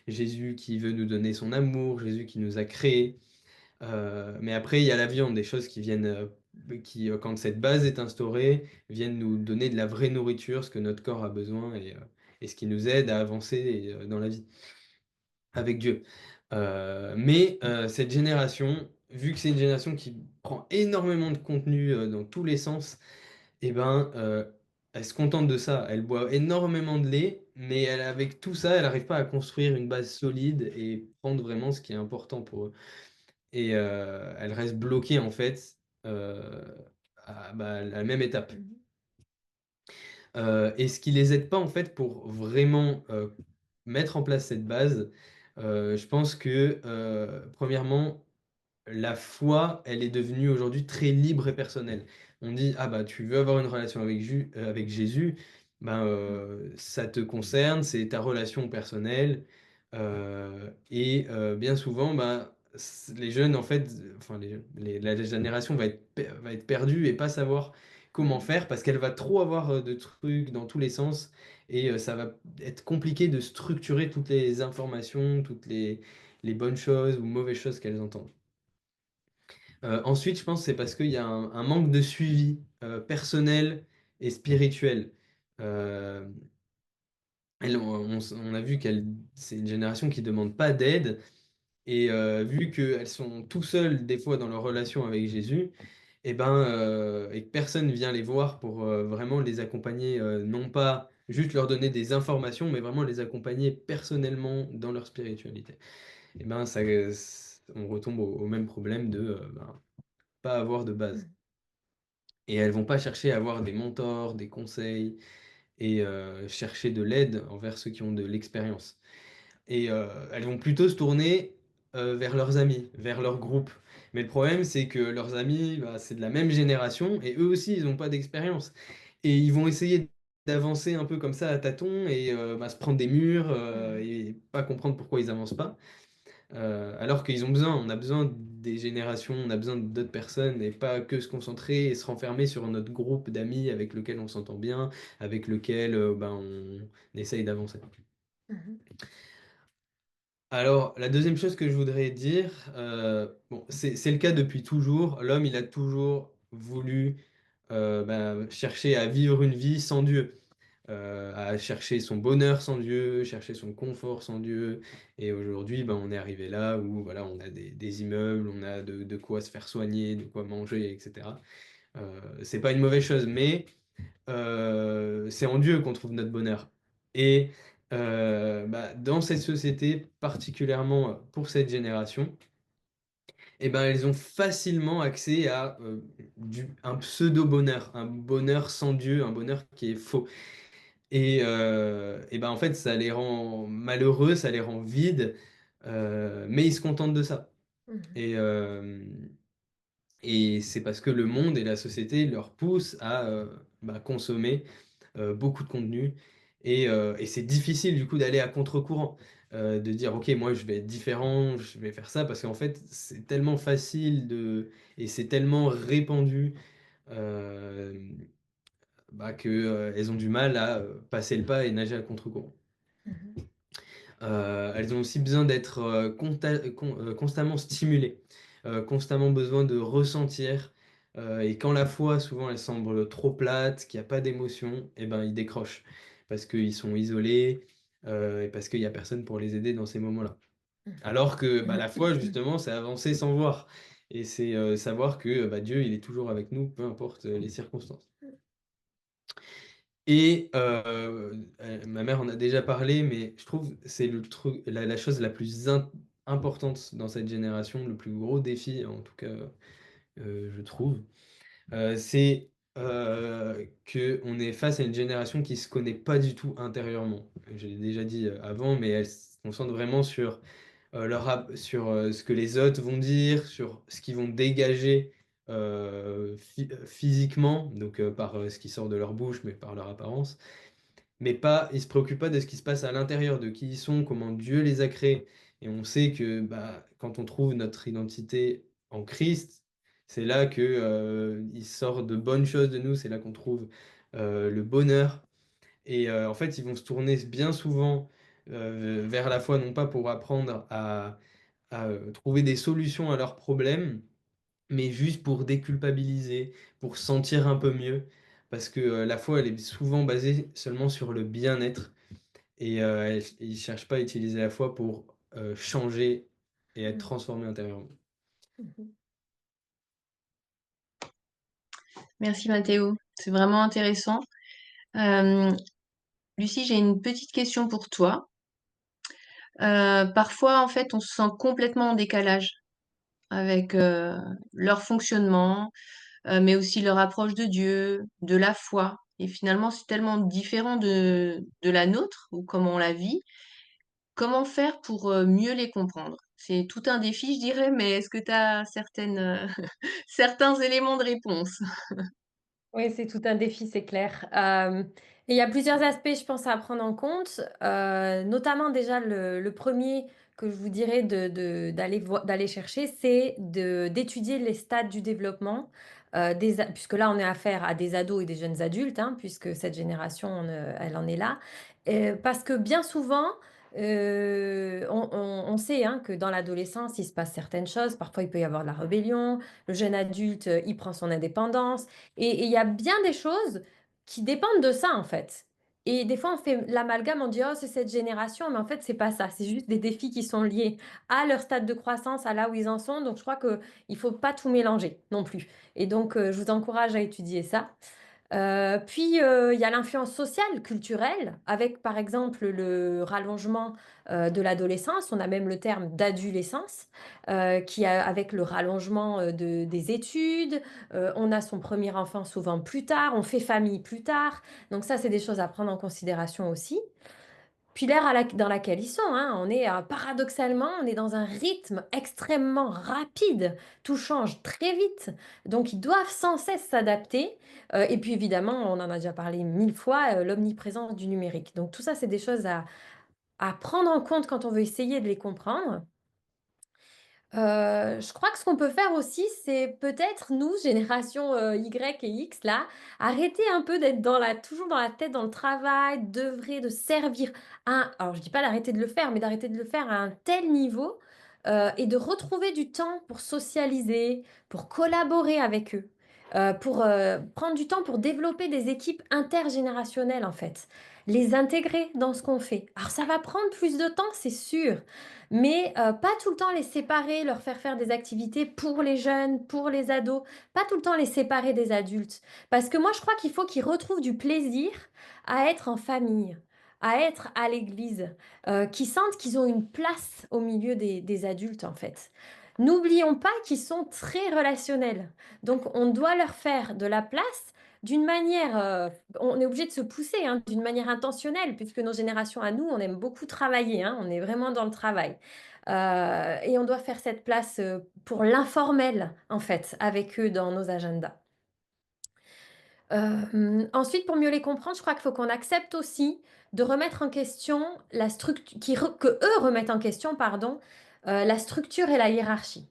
Jésus qui veut nous donner son amour, Jésus qui nous a créés. Mais après, il y a la viande, des choses qui viennent, quand cette base est instaurée, viennent nous donner de la vraie nourriture, ce que notre corps a besoin et ce qui nous aide à avancer dans la vie avec Dieu. Mais cette génération, vu que c'est une génération qui prend énormément de contenu dans tous les sens, eh ben, elle se contente de ça. Elle boit énormément de lait, mais avec tout ça, elle n'arrive pas à construire une base solide et prendre vraiment ce qui est important pour eux. Et elle reste bloquée en fait euh, à la même étape. Et ce qui les aide pas en fait pour vraiment mettre en place cette base, je pense que premièrement, la foi, elle est devenue aujourd'hui très libre et personnelle. On dit, ah bah tu veux avoir une relation avec Jésus, ben, ça te concerne, c'est ta relation personnelle. Et bien souvent, bah, les jeunes, en fait, enfin la génération va être perdue et pas savoir comment faire parce qu'elle va trop avoir de trucs dans tous les sens et ça va être compliqué de structurer toutes les informations, toutes les bonnes choses ou mauvaises choses qu'elles entendent. Ensuite, je pense que c'est parce qu'il y a un manque de suivi personnel et spirituel. Euh, on a vu qu'elle, c'est une génération qui ne demande pas d'aide, et vu qu'elles sont tout seules des fois dans leur relation avec Jésus, et que personne vient les voir pour vraiment les accompagner, non pas juste leur donner des informations, mais vraiment les accompagner personnellement dans leur spiritualité. Et ben, on retombe au même problème de pas avoir de base. Et elles vont pas chercher à avoir des mentors, des conseils et chercher de l'aide envers ceux qui ont de l'expérience. Et elles vont plutôt se tourner vers leurs amis, vers leur groupe. Mais le problème, c'est que leurs amis, bah, c'est de la même génération et eux aussi, ils n'ont pas d'expérience. Et ils vont essayer d'avancer un peu comme ça à tâtons et bah, se prendre des murs et pas comprendre pourquoi ils avancent pas. Alors qu'ils ont besoin, on a besoin des générations, on a besoin d'autres personnes et pas que se concentrer et se renfermer sur notre groupe d'amis avec lequel on s'entend bien, avec lequel on essaye d'avancer. Alors, la deuxième chose que je voudrais dire, bon, c'est le cas depuis toujours. L'homme, il a toujours voulu chercher à vivre une vie sans Dieu, à chercher son bonheur sans Dieu, chercher son confort sans Dieu. Et aujourd'hui, ben, on est arrivé là où voilà, on a des immeubles, on a de quoi se faire soigner, de quoi manger, etc. C'est pas une mauvaise chose, mais c'est en Dieu qu'on trouve notre bonheur. Et dans cette société, particulièrement pour cette génération, elles ont facilement accès à un pseudo-bonheur, un bonheur sans Dieu, un bonheur qui est faux. En fait, ça les rend malheureux, ça les rend vides, mais ils se contentent de ça. Et, et c'est parce que le monde et la société leur poussent à consommer beaucoup de contenu. Et c'est difficile du coup d'aller à contre-courant, de dire ok, moi je vais être différent, je vais faire ça, parce qu'en fait c'est tellement facile et c'est tellement répandu euh, qu'elles ont du mal à passer le pas et nager à contre-courant. Elles ont aussi besoin d'être constamment stimulées, constamment besoin de ressentir. Et quand la foi, souvent, elle semble trop plate, qu'il n'y a pas d'émotion, ils décrochent parce qu'ils sont isolés et parce qu'il n'y a personne pour les aider dans ces moments-là. Alors que la foi, justement, c'est avancer sans voir. Et c'est savoir que Dieu, il est toujours avec nous, peu importe les circonstances. Et ma mère en a déjà parlé, mais je trouve que c'est le truc, la chose la plus importante dans cette génération, le plus gros défi, en tout cas, je trouve, c'est qu'on est face à une génération qui se connaît pas du tout intérieurement. Je l'ai déjà dit avant, mais elle se concentre vraiment sur sur ce que les autres vont dire, sur ce qu'ils vont dégager physiquement, donc par ce qui sort de leur bouche, mais par leur apparence, mais pas, ils se préoccupent pas de ce qui se passe à l'intérieur, de qui ils sont, comment Dieu les a créés. Et on sait que quand on trouve notre identité en Christ, c'est là que il sort de bonnes choses de nous, c'est là qu'on trouve le bonheur. Et en fait, ils vont se tourner bien souvent vers la foi, non pas pour apprendre à trouver des solutions à leurs problèmes, mais juste pour déculpabiliser, pour se sentir un peu mieux. Parce que la foi, elle est souvent basée seulement sur le bien-être et ils ne cherchent pas à utiliser la foi pour changer et être Mm. transformés intérieurement. Mhm. Merci Mathéo, c'est vraiment intéressant. Euh, Lucie, j'ai une petite question pour toi. Parfois, en fait, on se sent complètement en décalage avec leur fonctionnement, mais aussi leur approche de Dieu, de la foi. Et finalement, c'est tellement différent de la nôtre, ou comment on la vit. Comment faire pour mieux les comprendre? C'est tout un défi, je dirais, mais est-ce que tu as certains éléments de réponse? Oui, c'est tout un défi, c'est clair. Et il y a plusieurs aspects, je pense, à prendre en compte, notamment déjà le premier que je vous dirais d'aller chercher, c'est d'étudier les stades du développement, puisque là, on est affaire à des ados et des jeunes adultes, hein, puisque cette génération, elle en est là. Parce que bien souvent, on sait hein, que dans l'adolescence, il se passe certaines choses. Parfois, il peut y avoir de la rébellion. Le jeune adulte, il prend son indépendance. Et il y a bien des choses qui dépendent de ça, en fait. Et des fois, on fait l'amalgame, on dit, oh, c'est cette génération, mais en fait, c'est pas ça. C'est juste des défis qui sont liés à leur stade de croissance, à là où ils en sont. Donc, je crois qu'il ne faut pas tout mélanger non plus. Et donc, je vous encourage à étudier ça. Puis, il y a l'influence sociale, culturelle, avec par exemple le rallongement de l'adolescence. On a même le terme d'adolescence, avec le rallongement des études. On a son premier enfant souvent plus tard, on fait famille plus tard. Donc ça, c'est des choses à prendre en considération aussi. Puis l'ère dans laquelle ils sont, hein, paradoxalement, on est dans un rythme extrêmement rapide. Tout change très vite. Donc ils doivent sans cesse s'adapter. Et puis évidemment, on en a déjà parlé 1000 fois, l'omniprésence du numérique. Donc tout ça, c'est des choses à prendre en compte quand on veut essayer de les comprendre. Je crois que ce qu'on peut faire aussi, c'est peut-être nous, génération Y et X, là, arrêter un peu d'être toujours dans la tête, dans le travail, d'œuvrer, de servir. Alors, je dis pas d'arrêter de le faire, mais d'arrêter de le faire à un tel niveau et de retrouver du temps pour socialiser, pour collaborer avec eux, pour prendre du temps pour développer des équipes intergénérationnelles, en fait. Les intégrer dans ce qu'on fait. Alors, ça va prendre plus de temps, c'est sûr. Mais pas tout le temps les séparer, leur faire des activités pour les jeunes, pour les ados, pas tout le temps les séparer des adultes. Parce que moi, je crois qu'il faut qu'ils retrouvent du plaisir à être en famille, à être à l'église, qu'ils sentent qu'ils ont une place au milieu des adultes, en fait. N'oublions pas qu'ils sont très relationnels. Donc, on doit leur faire de la place d'une manière, on est obligé de se pousser, hein, d'une manière intentionnelle, puisque nos générations à nous, on aime beaucoup travailler, hein, on est vraiment dans le travail. Et on doit faire cette place pour l'informel, en fait, avec eux dans nos agendas. Ensuite, pour mieux les comprendre, je crois qu'il faut qu'on accepte aussi de remettre en question la structure, que eux remettent en question, pardon, la structure et la hiérarchie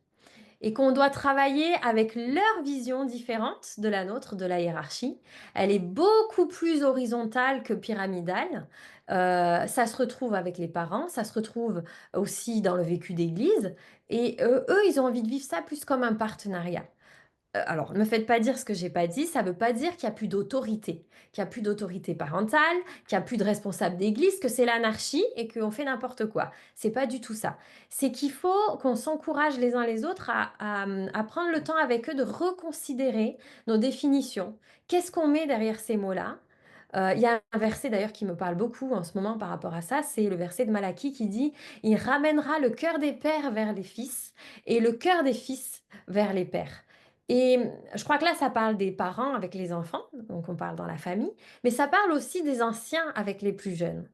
et qu'on doit travailler avec leur vision différente de la nôtre, de la hiérarchie. Elle est beaucoup plus horizontale que pyramidale. Ça se retrouve avec les parents, ça se retrouve aussi dans le vécu d'église. Et eux, ils ont envie de vivre ça plus comme un partenariat. Alors, ne me faites pas dire ce que j'ai pas dit, ça ne veut pas dire qu'il n'y a plus d'autorité, qu'il n'y a plus d'autorité parentale, qu'il n'y a plus de responsable d'église, que c'est l'anarchie et qu'on fait n'importe quoi. C'est pas du tout ça. C'est qu'il faut qu'on s'encourage les uns les autres à prendre le temps avec eux de reconsidérer nos définitions. Qu'est-ce qu'on met derrière ces mots-là? Il y a un verset d'ailleurs qui me parle beaucoup en ce moment par rapport à ça, c'est le verset de Malachie qui dit: Il ramènera le cœur des pères vers les fils et le cœur des fils vers les pères. Et je crois que là, ça parle des parents avec les enfants, donc on parle dans la famille, mais ça parle aussi des anciens avec les plus jeunes.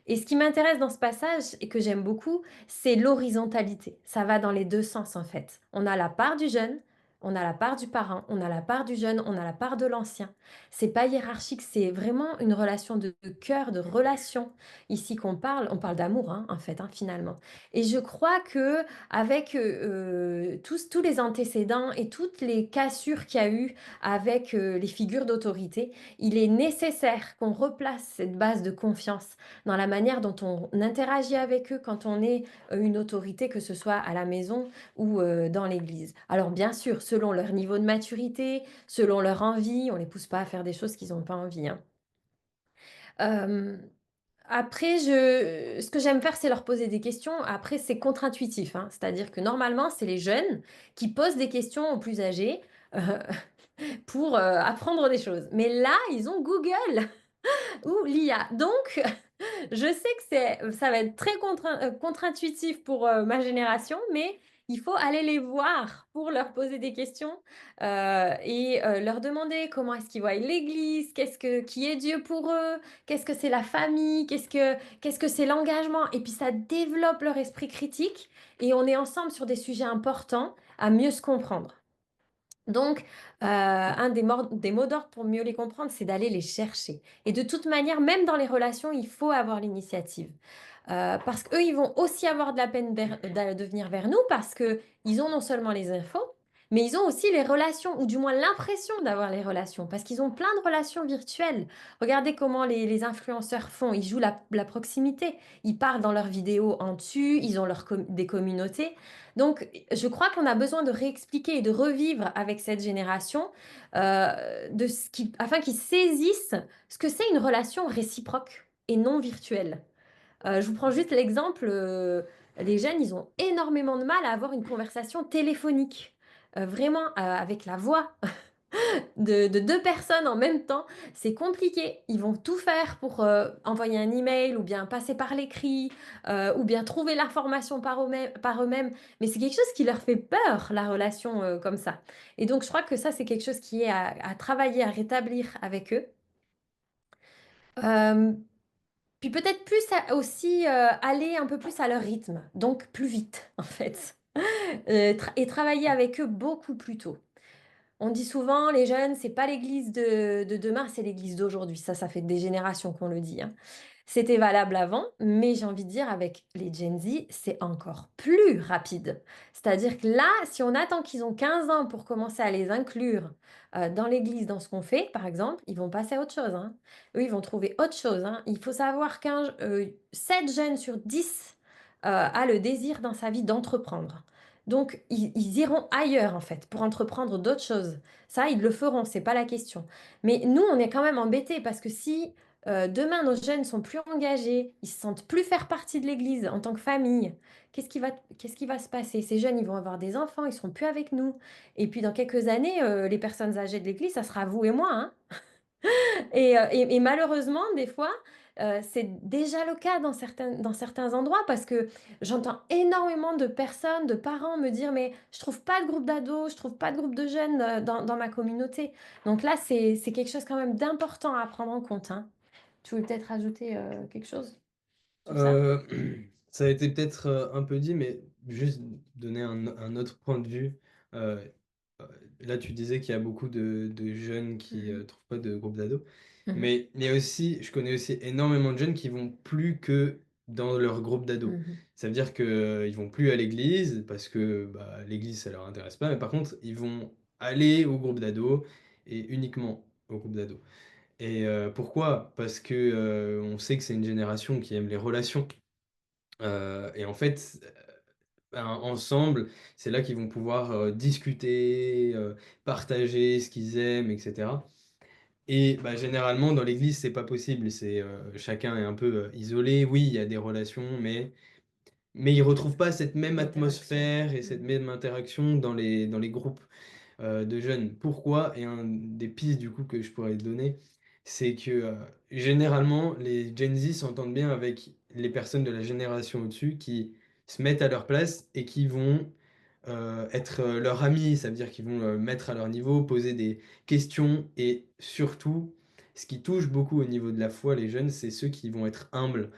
Et ce qui m'intéresse dans ce passage et que j'aime beaucoup, c'est l'horizontalité. Ça va dans les deux sens en fait. On a la part du jeune, On a la part du parent, on a la part du jeune, on a la part de l'ancien. C'est pas hiérarchique, c'est vraiment une relation de cœur, de relation. Ici qu'on parle, on parle d'amour, hein, en fait, hein, finalement. Et je crois que avec tous les antécédents et toutes les cassures qu'il y a eu avec les figures d'autorité, il est nécessaire qu'on replace cette base de confiance dans la manière dont on interagit avec eux quand on est une autorité, que ce soit à la maison ou dans l'église. Alors bien sûr, selon leur niveau de maturité, selon leur envie, on ne les pousse pas à faire des choses qu'ils n'ont pas envie, hein. Euh, Après, ce que j'aime faire, c'est leur poser des questions. Après, c'est contre-intuitif, hein. C'est-à-dire que normalement, c'est les jeunes qui posent des questions aux plus âgés euh, pour apprendre des choses. Mais là, ils ont Google ou l'IA. Donc, je sais que ça va être très contre-intuitif pour ma génération, mais il faut aller les voir pour leur poser des questions et leur demander comment est-ce qu'ils voient l'Église, qui est Dieu pour eux, qu'est-ce que c'est la famille, qu'est-ce que c'est l'engagement. Et puis ça développe leur esprit critique et on est ensemble sur des sujets importants à mieux se comprendre. Donc, un des mots d'ordre pour mieux les comprendre, c'est d'aller les chercher. Et de toute manière, même dans les relations, il faut avoir l'initiative. Parce qu'eux, ils vont aussi avoir de la peine de venir vers nous parce qu'ils ont non seulement les infos, mais ils ont aussi les relations, ou du moins l'impression d'avoir les relations, parce qu'ils ont plein de relations virtuelles. Regardez comment les influenceurs font. Ils jouent la proximité. Ils parlent dans leurs vidéos en dessus, ils ont des communautés. Donc, je crois qu'on a besoin de réexpliquer et de revivre avec cette génération afin qu'ils saisissent ce que c'est une relation réciproque et non virtuelle. Je vous prends juste l'exemple, les jeunes, ils ont énormément de mal à avoir une conversation téléphonique. Vraiment, avec la voix de deux personnes en même temps, c'est compliqué. Ils vont tout faire pour envoyer un email ou bien passer par l'écrit ou bien trouver l'information par eux-mêmes. Mais c'est quelque chose qui leur fait peur, la relation comme ça. Et donc, je crois que ça, c'est quelque chose qui est à travailler, à rétablir avec eux. Euh, Puis peut-être plus aussi aller un peu plus à leur rythme, donc plus vite en fait, et travailler avec eux beaucoup plus tôt. On dit souvent, les jeunes, c'est pas l'église de demain, c'est l'église d'aujourd'hui. Ça fait des générations qu'on le dit, hein. C'était valable avant, mais j'ai envie de dire, avec les Gen Z, c'est encore plus rapide. C'est-à-dire que là, si on attend qu'ils ont 15 ans pour commencer à les inclure dans l'église, dans ce qu'on fait, par exemple, ils vont passer à autre chose, hein. Eux, ils vont trouver autre chose, hein. Il faut savoir qu'un 7 jeunes sur 10 a le désir dans sa vie d'entreprendre. Donc, ils iront ailleurs, en fait, pour entreprendre d'autres choses. Ça, ils le feront, c'est pas la question. Mais nous, on est quand même embêtés parce que si demain nos jeunes sont plus engagés, ils se sentent plus faire partie de l'Église en tant que famille, qu'est-ce qui va se passer? Ces jeunes, ils vont avoir des enfants, ils seront plus avec nous. Et puis, dans quelques années, les personnes âgées de l'Église, ça sera vous et moi, hein. Et malheureusement, des fois, c'est déjà le cas dans certains endroits parce que j'entends énormément de personnes, de parents me dire, mais je trouve pas de groupe d'ados, je trouve pas de groupe de jeunes dans ma communauté. Donc là, c'est quelque chose quand même d'important à prendre en compte, hein. Tu voulais peut-être rajouter quelque chose sur ça? Euh, Ça a été peut-être un peu dit, mais juste donner un autre point de vue. Euh, euh, Là, tu disais qu'il y a beaucoup de jeunes qui ne Mhm. trouvent pas de groupe d'ados. Mhm. Mais il y a aussi, je connais aussi énormément de jeunes qui vont plus que dans leur groupe d'ados. Mhm. Ça veut dire qu'ils vont plus à l'église parce que bah, l'église, ça leur intéresse pas. Mais par contre, ils vont aller au groupe d'ados et uniquement au groupe d'ados. Et pourquoi? Parce que on sait que c'est une génération qui aime les relations. Et en fait, ben, ensemble, c'est là qu'ils vont pouvoir discuter, partager ce qu'ils aiment, etc. Et bah, généralement, dans l'église, c'est pas possible. Chacun est un peu isolé. Oui, il y a des relations, mais ils retrouvent pas cette même L'interaction. atmosphère et cette Mhm. même interaction dans les groupes de jeunes. Pourquoi? Et un des pistes du coup que je pourrais te donner, c'est que généralement les Gen Z s'entendent bien avec les personnes de la génération au-dessus qui se mettent à leur place et qui vont être leurs amis, ça veut dire qu'ils vont mettre à leur niveau, poser des questions et surtout, ce qui touche beaucoup au niveau de la foi, les jeunes, c'est ceux qui vont être humbles.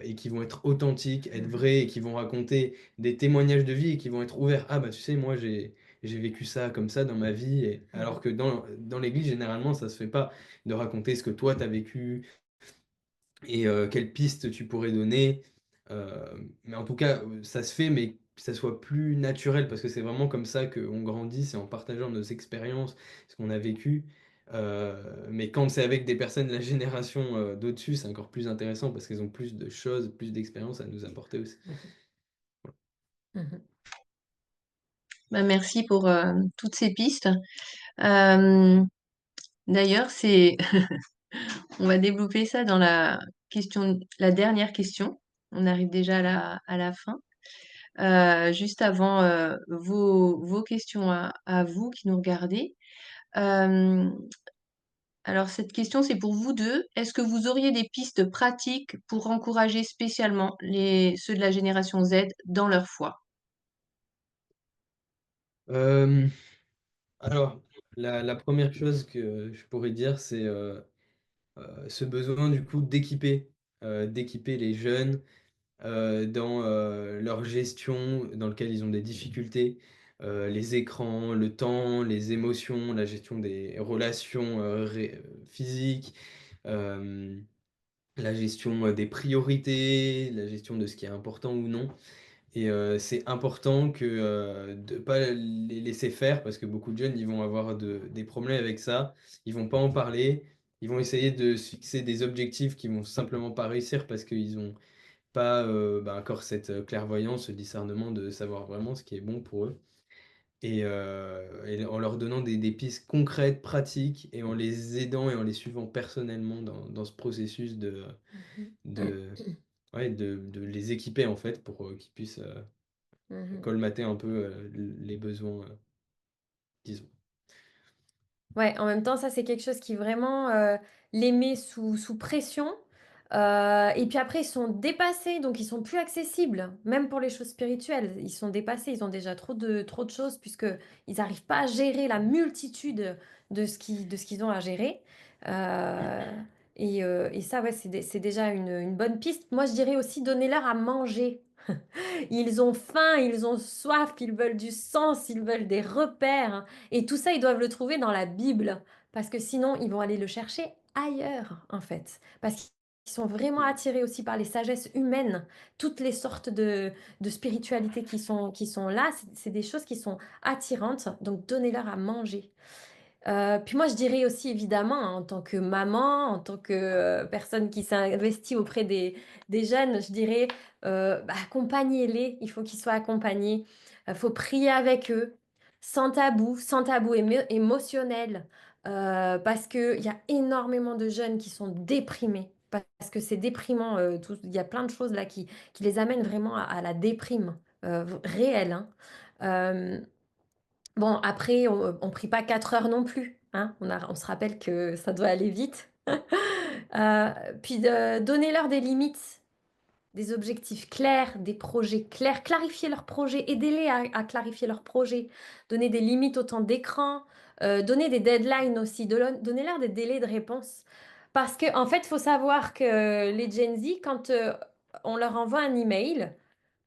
Et qui vont être authentiques, être Mhm. vrais, et qui vont raconter des témoignages de vie et qui vont être ouverts. Ah bah tu sais, moi j'ai vécu ça comme ça dans ma vie. Alors que dans l'église, généralement, ça se fait pas de raconter ce que toi, tu as vécu et quelles pistes tu pourrais donner. Mais en tout cas, ça se fait, mais que ça soit plus naturel, parce que c'est vraiment comme ça qu'on grandit, c'est en partageant nos expériences, ce qu'on a vécu. Mais quand c'est avec des personnes de la génération d'au-dessus, c'est encore plus intéressant parce qu'elles ont plus de choses, plus d'expériences à nous apporter aussi. Mhm. Bah, merci pour toutes ces pistes. Euh, D'ailleurs, on va développer ça dans la dernière question. On arrive déjà à la fin. Juste avant vos questions à vous qui nous regardez. Euh, alors, cette question, c'est pour vous deux. Est-ce que vous auriez des pistes pratiques pour encourager spécialement ceux de la génération Z dans leur foi? Euh, alors, la première chose que je pourrais dire, c'est ce besoin du coup d'équiper les jeunes dans leur gestion, dans lequel ils ont des difficultés, les écrans, le temps, les émotions, la gestion des relations physiques, euh, la gestion des priorités, la gestion de ce qui est important ou non. Et c'est important de ne pas les laisser faire parce que beaucoup de jeunes, ils vont avoir des problèmes avec ça. Ils vont pas en parler. Ils vont essayer de se fixer des objectifs qui vont simplement pas réussir parce qu'ils ont pas encore cette clairvoyance, ce discernement de savoir vraiment ce qui est bon pour eux. Et en leur donnant des pistes concrètes, pratiques, et en les aidant et en les suivant personnellement dans ce processus de, ouais, de les équiper en fait pour qu'ils puissent Mhm. colmater un peu les besoins, disons. Ouais, en même temps, ça, c'est quelque chose qui vraiment les met sous pression. Et puis après, ils sont dépassés, donc ils sont plus accessibles, même pour les choses spirituelles. Ils sont dépassés, ils ont déjà trop de choses, puisque ils n'arrivent pas à gérer la multitude de ce qu'ils ont à gérer. Euh, et ça, ouais, c'est déjà une bonne piste. Moi, je dirais aussi, donnez-leur à manger. Ils ont faim, ils ont soif, ils veulent du sens, ils veulent des repères. Et tout ça, ils doivent le trouver dans la Bible. Parce que sinon, ils vont aller le chercher ailleurs, en fait. Parce qu'ils sont vraiment attirés aussi par les sagesses humaines. Toutes les sortes de spiritualités qui sont là, c'est des choses qui sont attirantes. Donc, donnez-leur à manger. Puis moi, je dirais aussi évidemment, hein, en tant que maman, en tant que personne qui s'est investie auprès des jeunes, je dirais, bah, accompagnez-les, il faut qu'ils soient accompagnés, il faut prier avec eux, sans tabou émotionnel, parce qu'il y a énormément de jeunes qui sont déprimés, parce que c'est déprimant, il y a plein de choses là qui les amènent vraiment à la déprime réelle, hein. Euh, Bon, après, on prie pas 4 heures non plus, hein. On se rappelle que ça doit aller vite. Euh, Puis donnez-leur des limites, des objectifs clairs, des projets clairs, clarifier leurs projets, aidez-les à clarifier leurs projets, donner des limites au temps d'écran, donner des deadlines aussi, donnez-leur des délais de réponse. Parce qu'en fait, il faut savoir que les Gen Z, quand on leur envoie un email,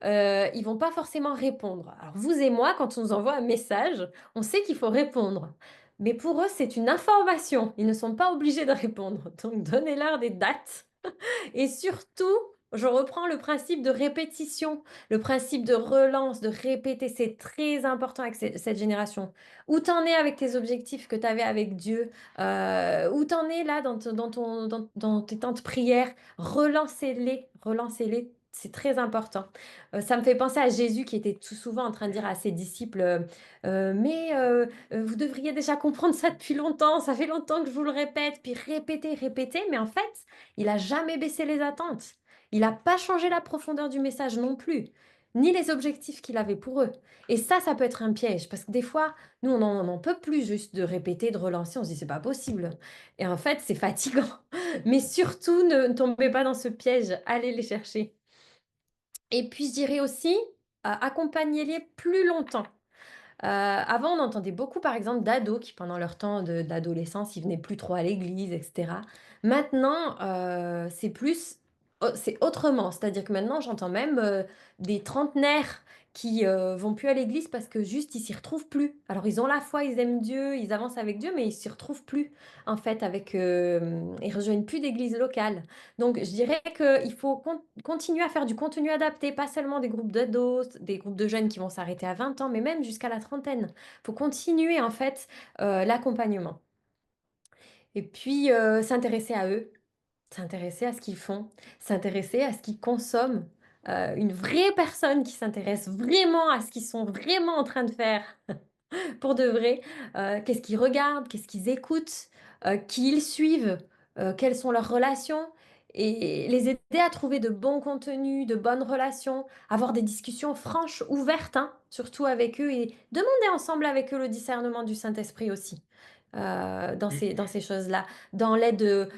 ils vont pas forcément répondre. Alors vous et moi, quand on nous envoie un message, on sait qu'il faut répondre. Mais pour eux, c'est une information. Ils ne sont pas obligés de répondre. Donc donnez-leur des dates. Et surtout, je reprends le principe de répétition, le principe de relance, de répéter. C'est très important avec cette génération. Où t'en es avec tes objectifs que tu avais avec Dieu? Où t'en es là dans tes temps de prière? Relancez-les, relancez-les. C'est très important. Ça me fait penser à Jésus qui était tout souvent en train de dire à ses disciples, vous devriez déjà comprendre ça depuis longtemps, ça fait longtemps que je vous le répète, puis répétez, répétez, mais en fait, il n'a jamais baissé les attentes. Il n'a pas changé la profondeur du message non plus, ni les objectifs qu'il avait pour eux. Et ça peut être un piège, parce que des fois, nous, on n'en peut plus juste de répéter, de relancer, on se dit, c'est pas possible. Et en fait, c'est fatigant. Mais surtout, ne tombez pas dans ce piège, allez les chercher. Et puis, je dirais aussi, accompagnez-les plus longtemps. Avant, on entendait beaucoup, par exemple, d'ados qui, pendant leur temps d'adolescence, ils venaient plus trop à l'église, etc. Maintenant, c'est autrement. C'est-à-dire que maintenant, j'entends même des trentenaires qui vont plus à l'église parce que juste ils s'y retrouvent plus. Alors ils ont la foi, ils aiment Dieu, ils avancent avec Dieu, mais ils s'y retrouvent plus en fait ils rejoignent plus d'église locale. Donc je dirais qu'il faut continuer à faire du contenu adapté, pas seulement des groupes d'ados, des groupes de jeunes qui vont s'arrêter à 20 ans, mais même jusqu'à la trentaine. Il faut continuer en fait l'accompagnement. Et puis s'intéresser à eux, s'intéresser à ce qu'ils font, s'intéresser à ce qu'ils consomment. Une vraie personne qui s'intéresse vraiment à ce qu'ils sont vraiment en train de faire pour de vrai. Qu'est-ce qu'ils regardent, qu'est-ce qu'ils écoutent, qui ils suivent, quelles sont leurs relations. Et les aider à trouver de bons contenus, de bonnes relations, avoir des discussions franches, ouvertes, hein, surtout avec eux, et demander ensemble avec eux le discernement du Saint-Esprit aussi. Dans ces choses-là, dans l'aide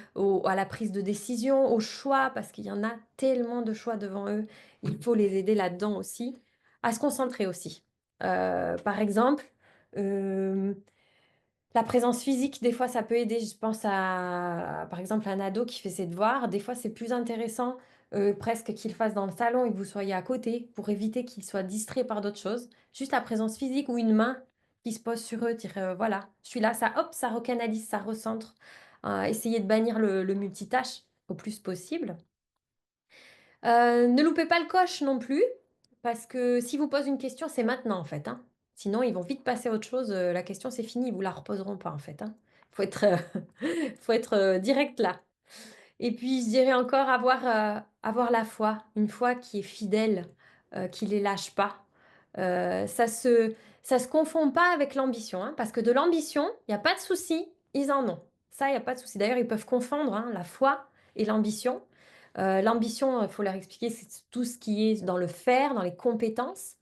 à la prise de décision, au choix, parce qu'il y en a tellement de choix devant eux. Il faut les aider là-dedans aussi, à se concentrer aussi. Par exemple, euh, la présence physique, des fois, ça peut aider. Je pense par exemple, un ado qui fait ses devoirs. Des fois, c'est plus intéressant presque qu'il fasse dans le salon et que vous soyez à côté pour éviter qu'il soit distrait par d'autres choses. Juste la présence physique ou une main qui se pose sur eux, dire voilà, je suis là, ça, hop, ça recanalise, ça recentre. Essayez de bannir le multitâche au plus possible. Ne loupez pas le coche non plus, parce que si vous posez une question, c'est maintenant en fait, hein. Sinon, ils vont vite passer à autre chose. La question, c'est fini, ils vous la reposeront pas en fait, hein. Faut être, faut être direct là. Et puis, je dirais encore avoir la foi, une foi qui est fidèle, qui les lâche pas. Ça se confond pas avec l'ambition, hein, parce que de l'ambition, il n'y a pas de souci, ils en ont. Ça, il n'y a pas de souci. D'ailleurs, ils peuvent confondre hein, la foi et l'ambition. L'ambition, il faut leur expliquer, c'est tout ce qui est dans le faire, dans les compétences.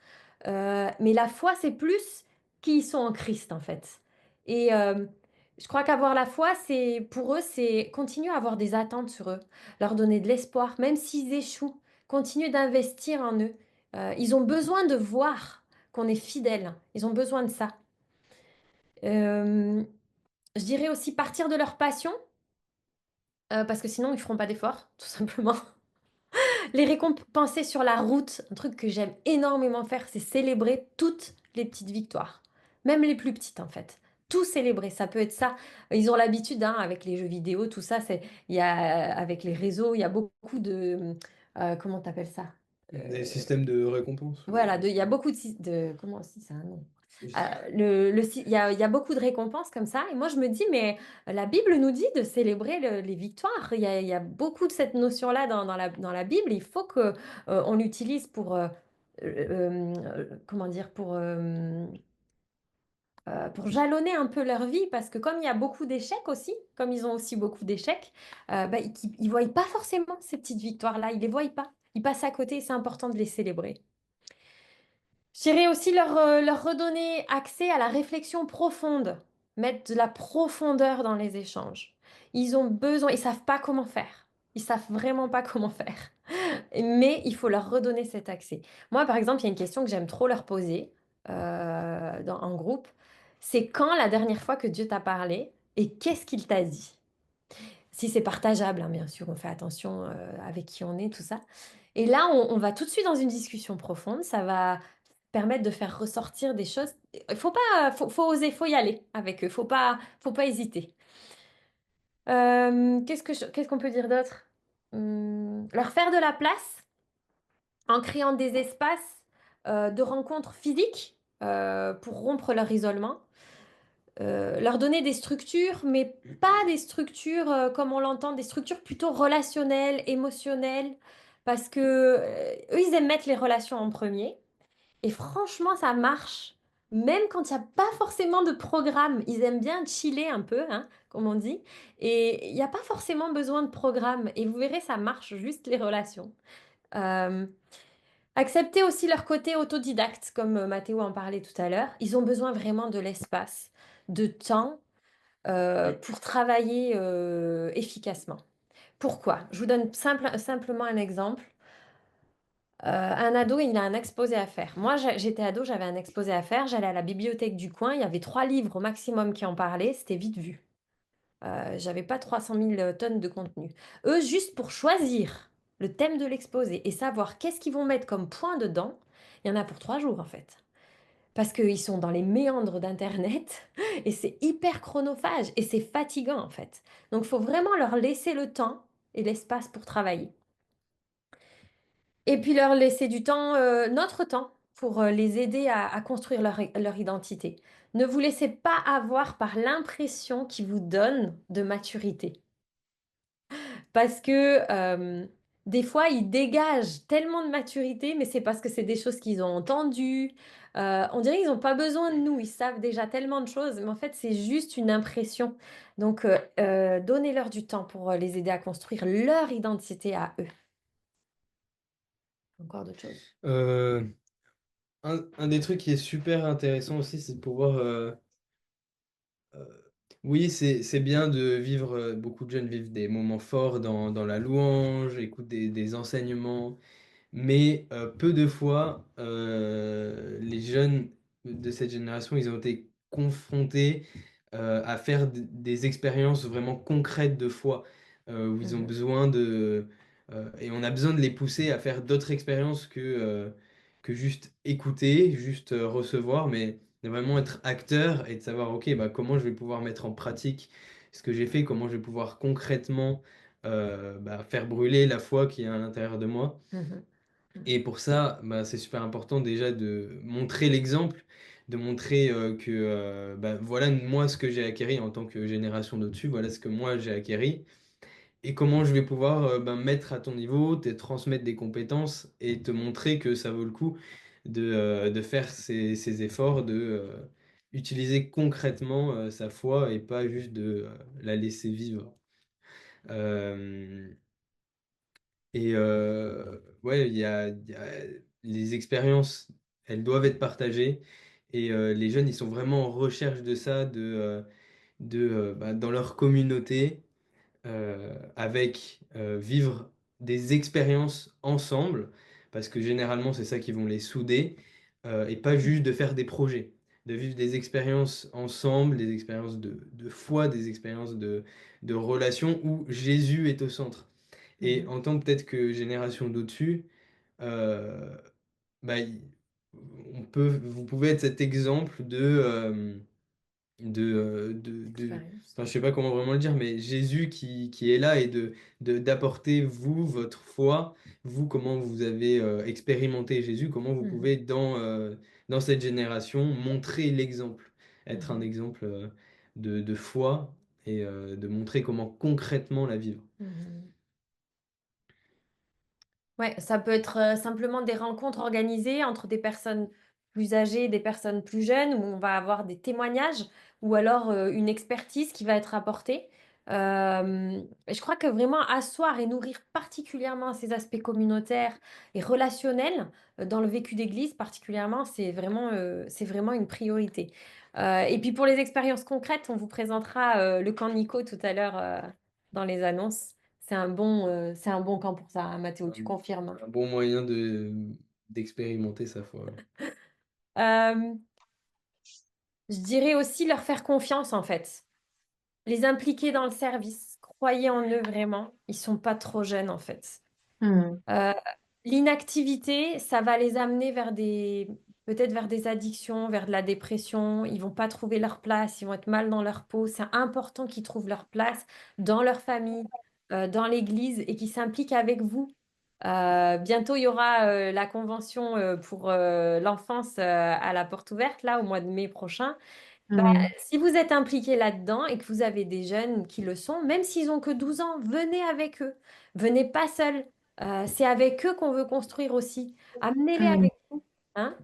Mais la foi, c'est plus qui ils sont en Christ, en fait. Et je crois qu'avoir la foi, c'est pour eux, c'est continuer à avoir des attentes sur eux, leur donner de l'espoir, même s'ils échouent, continuer d'investir en eux. Ils ont besoin de voir qu'on est fidèle. Ils ont besoin de ça. Euh, je dirais aussi partir de leur passion, parce que sinon, ils feront pas d'efforts, tout simplement. Les récompenser sur la route, un truc que j'aime énormément faire, c'est célébrer toutes les petites victoires, même les plus petites en fait. Tout célébrer, ça peut être ça. Ils ont l'habitude, hein, avec les jeux vidéo, tout ça, avec les réseaux, il y a beaucoup de, comment t'appelles ça? Des systèmes de récompense. Voilà, il y a beaucoup comment aussi c'est un nom. Il y a beaucoup de récompenses comme ça. Et moi, je me dis, mais la Bible nous dit de célébrer les victoires. Il y a beaucoup de cette notion-là dans la Bible. Il faut que on l'utilise comment dire, pour jalonner un peu leur vie. Parce que comme il y a beaucoup d'échecs aussi, comme ils ont aussi beaucoup d'échecs, ils ne voient pas forcément ces petites victoires-là. Ils ne les voient pas. Ils passent à côté et c'est important de les célébrer. Je dirais aussi leur redonner accès à la réflexion profonde, mettre de la profondeur dans les échanges. Ils ont besoin, ils savent pas comment faire. Ils savent vraiment pas comment faire. Mais il faut leur redonner cet accès. Moi, par exemple, il y a une question que j'aime trop leur poser en groupe. C'est quand la dernière fois que Dieu t'a parlé et qu'est-ce qu'il t'a dit? Si c'est partageable, hein, bien sûr, on fait attention avec qui on est, tout ça. Et là, on va tout de suite dans une discussion profonde. Ça va permettre de faire ressortir des choses. Il faut pas, faut oser, faut y aller avec eux. Faut pas hésiter. Qu'est-ce qu'on peut dire d'autre? Leur faire de la place en créant des espaces de rencontres physiques pour rompre leur isolement. Leur donner des structures, mais pas des structures comme on l'entend, des structures plutôt relationnelles, émotionnelles, parce que eux, ils aiment mettre les relations en premier. Et franchement, ça marche. Même quand il n'y a pas forcément de programme, ils aiment bien chiller un peu, hein, comme on dit. Et il n'y a pas forcément besoin de programme. Et vous verrez, ça marche, juste les relations. Euh, Accepter aussi leur côté autodidacte, comme Mathéo en parlait tout à l'heure. Ils ont besoin vraiment de l'espace, de temps pour travailler efficacement. Pourquoi? Je vous donne simplement un exemple. Un ado, il a un exposé à faire. Moi, j'étais ado, j'avais un exposé à faire. J'allais à la bibliothèque du coin. Il y avait 3 livres au maximum qui en parlaient. C'était vite vu. J'avais pas 300 000 tonnes de contenu. Eux, juste pour choisir le thème de l'exposé et savoir qu'est-ce qu'ils vont mettre comme point dedans, il y en a pour 3 jours en fait. Parce qu'ils sont dans les méandres d'Internet et c'est hyper chronophage et c'est fatigant en fait. Donc il faut vraiment leur laisser le temps et l'espace pour travailler. Et puis leur laisser du temps, notre temps, pour les aider à construire leur identité. Ne vous laissez pas avoir par l'impression qu'ils vous donnent de maturité. Parce que des fois, ils dégagent tellement de maturité, mais c'est parce que c'est des choses qu'ils ont entendues. On dirait qu'ils n'ont pas besoin de nous, ils savent déjà tellement de choses, mais en fait, c'est juste une impression. Donc, donnez-leur du temps pour les aider à construire leur identité à eux. Encore d'autres choses. Euh, un des trucs qui est super intéressant aussi, c'est de pouvoir... euh, oui, c'est bien de vivre, beaucoup de jeunes vivent des moments forts dans la louange, écoutent des enseignements. Mais peu de fois, les jeunes de cette génération, ils ont été confrontés à faire des expériences vraiment concrètes de foi, où ils ont Mhm. besoin de... et on a besoin de les pousser à faire d'autres expériences que juste écouter, juste recevoir, mais de vraiment être acteur et de savoir, ok, bah, comment je vais pouvoir mettre en pratique ce que j'ai fait, comment je vais pouvoir concrètement bah, faire brûler la foi qui est à l'intérieur de moi. Mhm. Et pour ça, bah, c'est super important déjà de montrer l'exemple, de montrer que bah, voilà moi ce que j'ai acquis en tant que génération d'au-dessus, voilà ce que moi j'ai acquis et comment je vais pouvoir bah, mettre à ton niveau, te transmettre des compétences et te montrer que ça vaut le coup de faire ces efforts, de utiliser concrètement sa foi et pas juste de la laisser vivre. Euh, Et ouais, les expériences, elles doivent être partagées. Et les jeunes, ils sont vraiment en recherche de ça, bah, dans leur communauté, avec vivre des expériences ensemble, parce que généralement, c'est ça qui vont les souder, et pas juste de faire des projets, de vivre des expériences ensemble, des expériences de foi, des expériences de relations où Jésus est au centre. Et Mhm. en tant peut-être que génération d'au-dessus, euh, bah, vous pouvez être cet exemple Expérience. enfin, je sais pas comment vraiment le dire, mais Jésus qui est là et d'apporter vous, votre foi, vous, comment vous avez expérimenté Jésus, comment vous Mhm. pouvez dans cette génération montrer l'exemple, être un Mhm. exemple de foi et de montrer comment concrètement la vivre. Mhm. Ouais, ça peut être simplement des rencontres organisées entre des personnes plus âgées et des personnes plus jeunes où on va avoir des témoignages ou alors une expertise qui va être apportée. Et je crois que vraiment asseoir et nourrir particulièrement ces aspects communautaires et relationnels dans le vécu d'église particulièrement, c'est vraiment une priorité. Et puis pour les expériences concrètes, on vous présentera le camp Nico tout à l'heure dans les annonces. C'est un bon camp pour ça, hein, Mathéo, tu confirmes. Un bon moyen d'expérimenter sa foi. Euh, je dirais aussi leur faire confiance, en fait. Les impliquer dans le service. Croyez en eux vraiment. Ils sont pas trop jeunes, en fait. Hmm. Euh, L'inactivité, ça va les amener peut-être vers des addictions, vers de la dépression. Ils vont pas trouver leur place, ils vont être mal dans leur peau. C'est important qu'ils trouvent leur place dans leur famille, dans l'église et qu'ils s'impliquent avec vous. Bientôt, il y aura la convention pour l'enfance à la porte ouverte, là, au mois de mai prochain. Bah, Hmm. si vous êtes impliqué là-dedans et que vous avez des jeunes qui le sont, même s'ils ont que 12 ans, venez avec eux. Venez pas seuls. C'est avec eux qu'on veut construire aussi. Amenez-les Hmm. avec vous. Hein.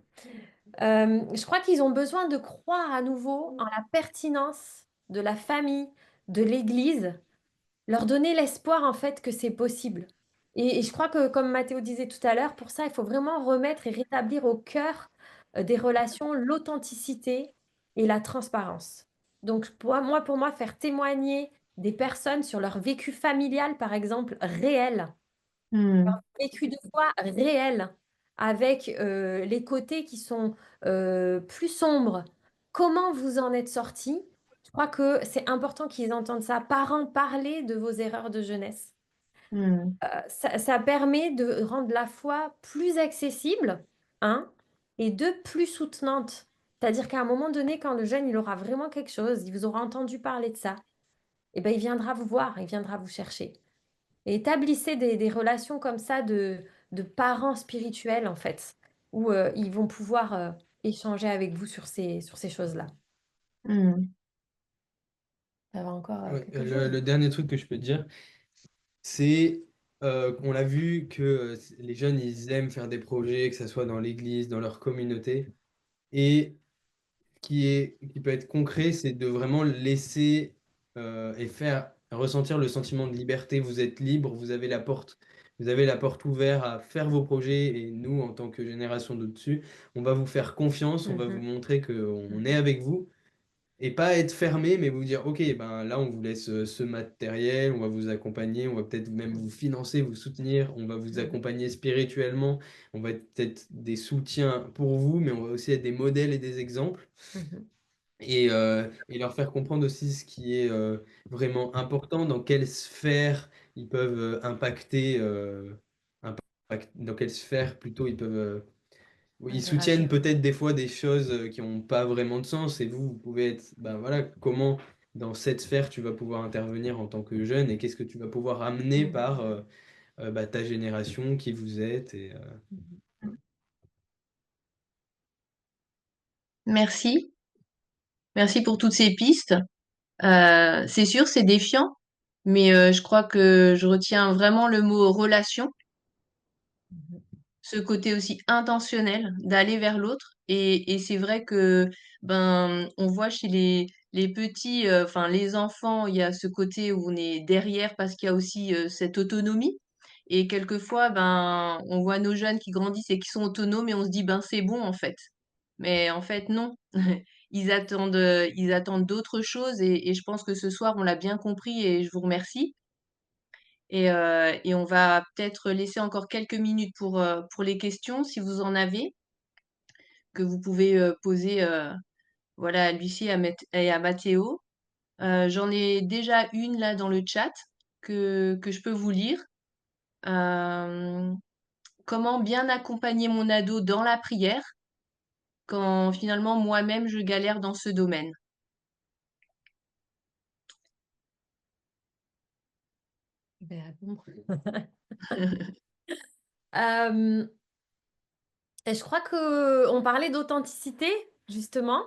Je crois qu'ils ont besoin de croire à nouveau en la pertinence de la famille, de l'Église, leur donner l'espoir en fait que c'est possible. Et je crois que, comme Mathéo disait tout à l'heure, pour ça, il faut vraiment remettre et rétablir au cœur des relations l'authenticité et la transparence. Donc, pour moi, faire témoigner des personnes sur leur vécu familial, par exemple, réel, Hmm. vécu de foi réel, avec les côtés qui sont plus sombres. Comment vous en êtes sortis? Je crois que c'est important qu'ils entendent ça. Parents, parler de vos erreurs de jeunesse. Hmm. Ça permet de rendre la foi plus accessible, hein, et deux, plus soutenante. C'est-à-dire qu'à un moment donné, quand le jeune, il aura vraiment quelque chose, il vous aura entendu parler de ça, et ben, il viendra vous voir, il viendra vous chercher. Et établissez des relations comme ça de parents spirituels, en fait, où ils vont pouvoir échanger avec vous sur ces choses-là. Mmh. Ça va encore Ouais, quelque le, chose? le dernier truc que je peux te dire, c'est qu'on l'a vu que les jeunes, ils aiment faire des projets, que ce soit dans l'église, dans leur communauté. Et qui peut être concret, c'est de vraiment laisser et faire ressentir le sentiment de liberté. Vous êtes libre, vous avez la porte ouverte à faire vos projets. Et nous, en tant que génération d'au-dessus, on va vous faire confiance, on va vous Mhm, montrer qu'on est mhm, avec vous. Et pas être fermé, mais vous dire, OK, ben là, on vous laisse ce matériel, on va vous accompagner, on va peut-être même vous financer, vous soutenir, on va vous mhm, accompagner spirituellement, on va être peut-être des soutiens pour vous, mais on va aussi être des modèles et des exemples. mhm, Et leur faire comprendre aussi ce qui est vraiment important, dans quelle sphère ils peuvent impacter, dans quelle sphère plutôt ils peuvent oui, ils soutiennent interagir. peut-être des fois des choses qui n'ont pas vraiment de sens et vous pouvez être, ben voilà, comment dans cette sphère tu vas pouvoir intervenir en tant que jeune et qu'est-ce que tu vas pouvoir amener Mhm, par bah, ta génération, qui vous êtes. mhm. Merci. Merci pour toutes ces pistes. C'est sûr, c'est défiant, mais je crois que je retiens vraiment le mot relation, ce côté aussi intentionnel d'aller vers l'autre. Et c'est vrai que ben on voit chez les petits, enfin les enfants, il y a ce côté où on est derrière parce qu'il y a aussi cette autonomie. Et quelquefois, ben on voit nos jeunes qui grandissent et qui sont autonomes et on se dit ben c'est bon en fait. Mais en fait non. Ils attendent d'autres choses et je pense que ce soir on l'a bien compris et je vous remercie. Et on va peut-être laisser encore quelques minutes pour les questions, si vous en avez, que vous pouvez poser voilà, à Lucie et à Mathéo. J'en ai déjà une là dans le chat que je peux vous lire. Euh, Comment bien accompagner mon ado dans la prière quand finalement moi-même je galère dans ce domaine? Je vais répondre. Euh, et je crois que on parlait d'authenticité, justement.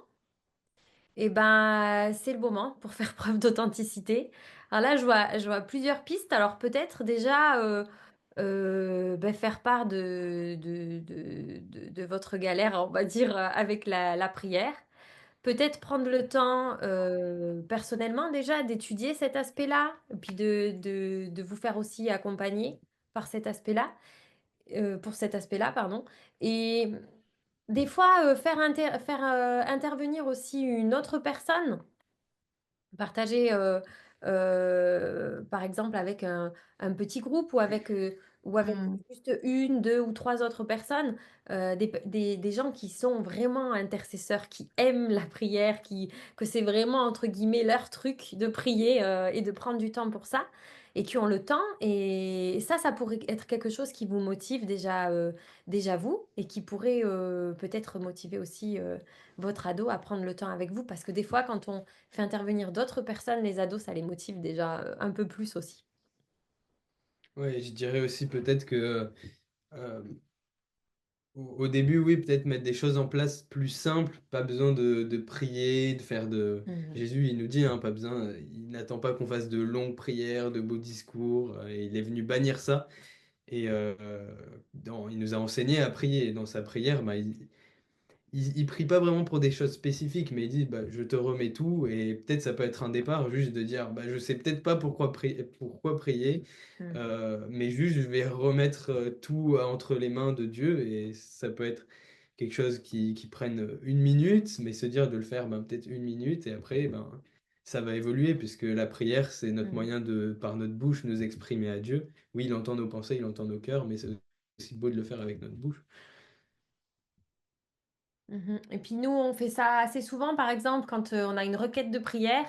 Et ben, c'est le moment pour faire preuve d'authenticité. Alors là, je vois plusieurs pistes. Alors peut-être déjà ben, faire part de votre galère, on va dire, avec la prière. Peut-être prendre le temps personnellement déjà d'étudier cet aspect-là, et puis de vous faire aussi accompagner par cet aspect-là, pour cet aspect-là, pardon. Et des fois, faire intervenir aussi une autre personne. Partager, par exemple, avec un petit groupe ou avec Hmm. juste une, deux ou trois autres personnes, des gens qui sont vraiment intercesseurs, qui aiment la prière, que c'est vraiment, entre guillemets, leur truc de prier et de prendre du temps pour ça, et qui ont le temps. Et ça pourrait être quelque chose qui vous motive déjà vous, et qui pourrait peut-être motiver aussi votre ado à prendre le temps avec vous, parce que des fois, quand on fait intervenir d'autres personnes, les ados, ça les motive déjà un peu plus aussi. Ouais, je dirais aussi peut-être que euh, au début, oui, peut-être mettre des choses en place plus simples, pas besoin de prier, de faire de... Mhm. Jésus, il nous dit, hein, pas besoin, il n'attend pas qu'on fasse de longues prières, de beaux discours, et il est venu bannir ça. Et il nous a enseigné à prier. Et dans sa prière, bah, il prie pas vraiment pour des choses spécifiques, mais il dit, bah, je te remets tout. Et peut-être ça peut être un départ, juste de dire, bah, je sais peut-être pas pourquoi prier, Mhm. mais juste je vais remettre tout entre les mains de Dieu. Et ça peut être quelque chose qui prenne une minute, mais se dire de le faire ben, peut-être une minute. Et après, ben, ça va évoluer, puisque la prière, c'est notre Mhm. moyen de, par notre bouche, nous exprimer à Dieu. Oui, il entend nos pensées, il entend nos cœurs, mais c'est aussi beau de le faire avec notre bouche. Mhm. Et puis nous, on fait ça assez souvent, par exemple, quand on a une requête de prière,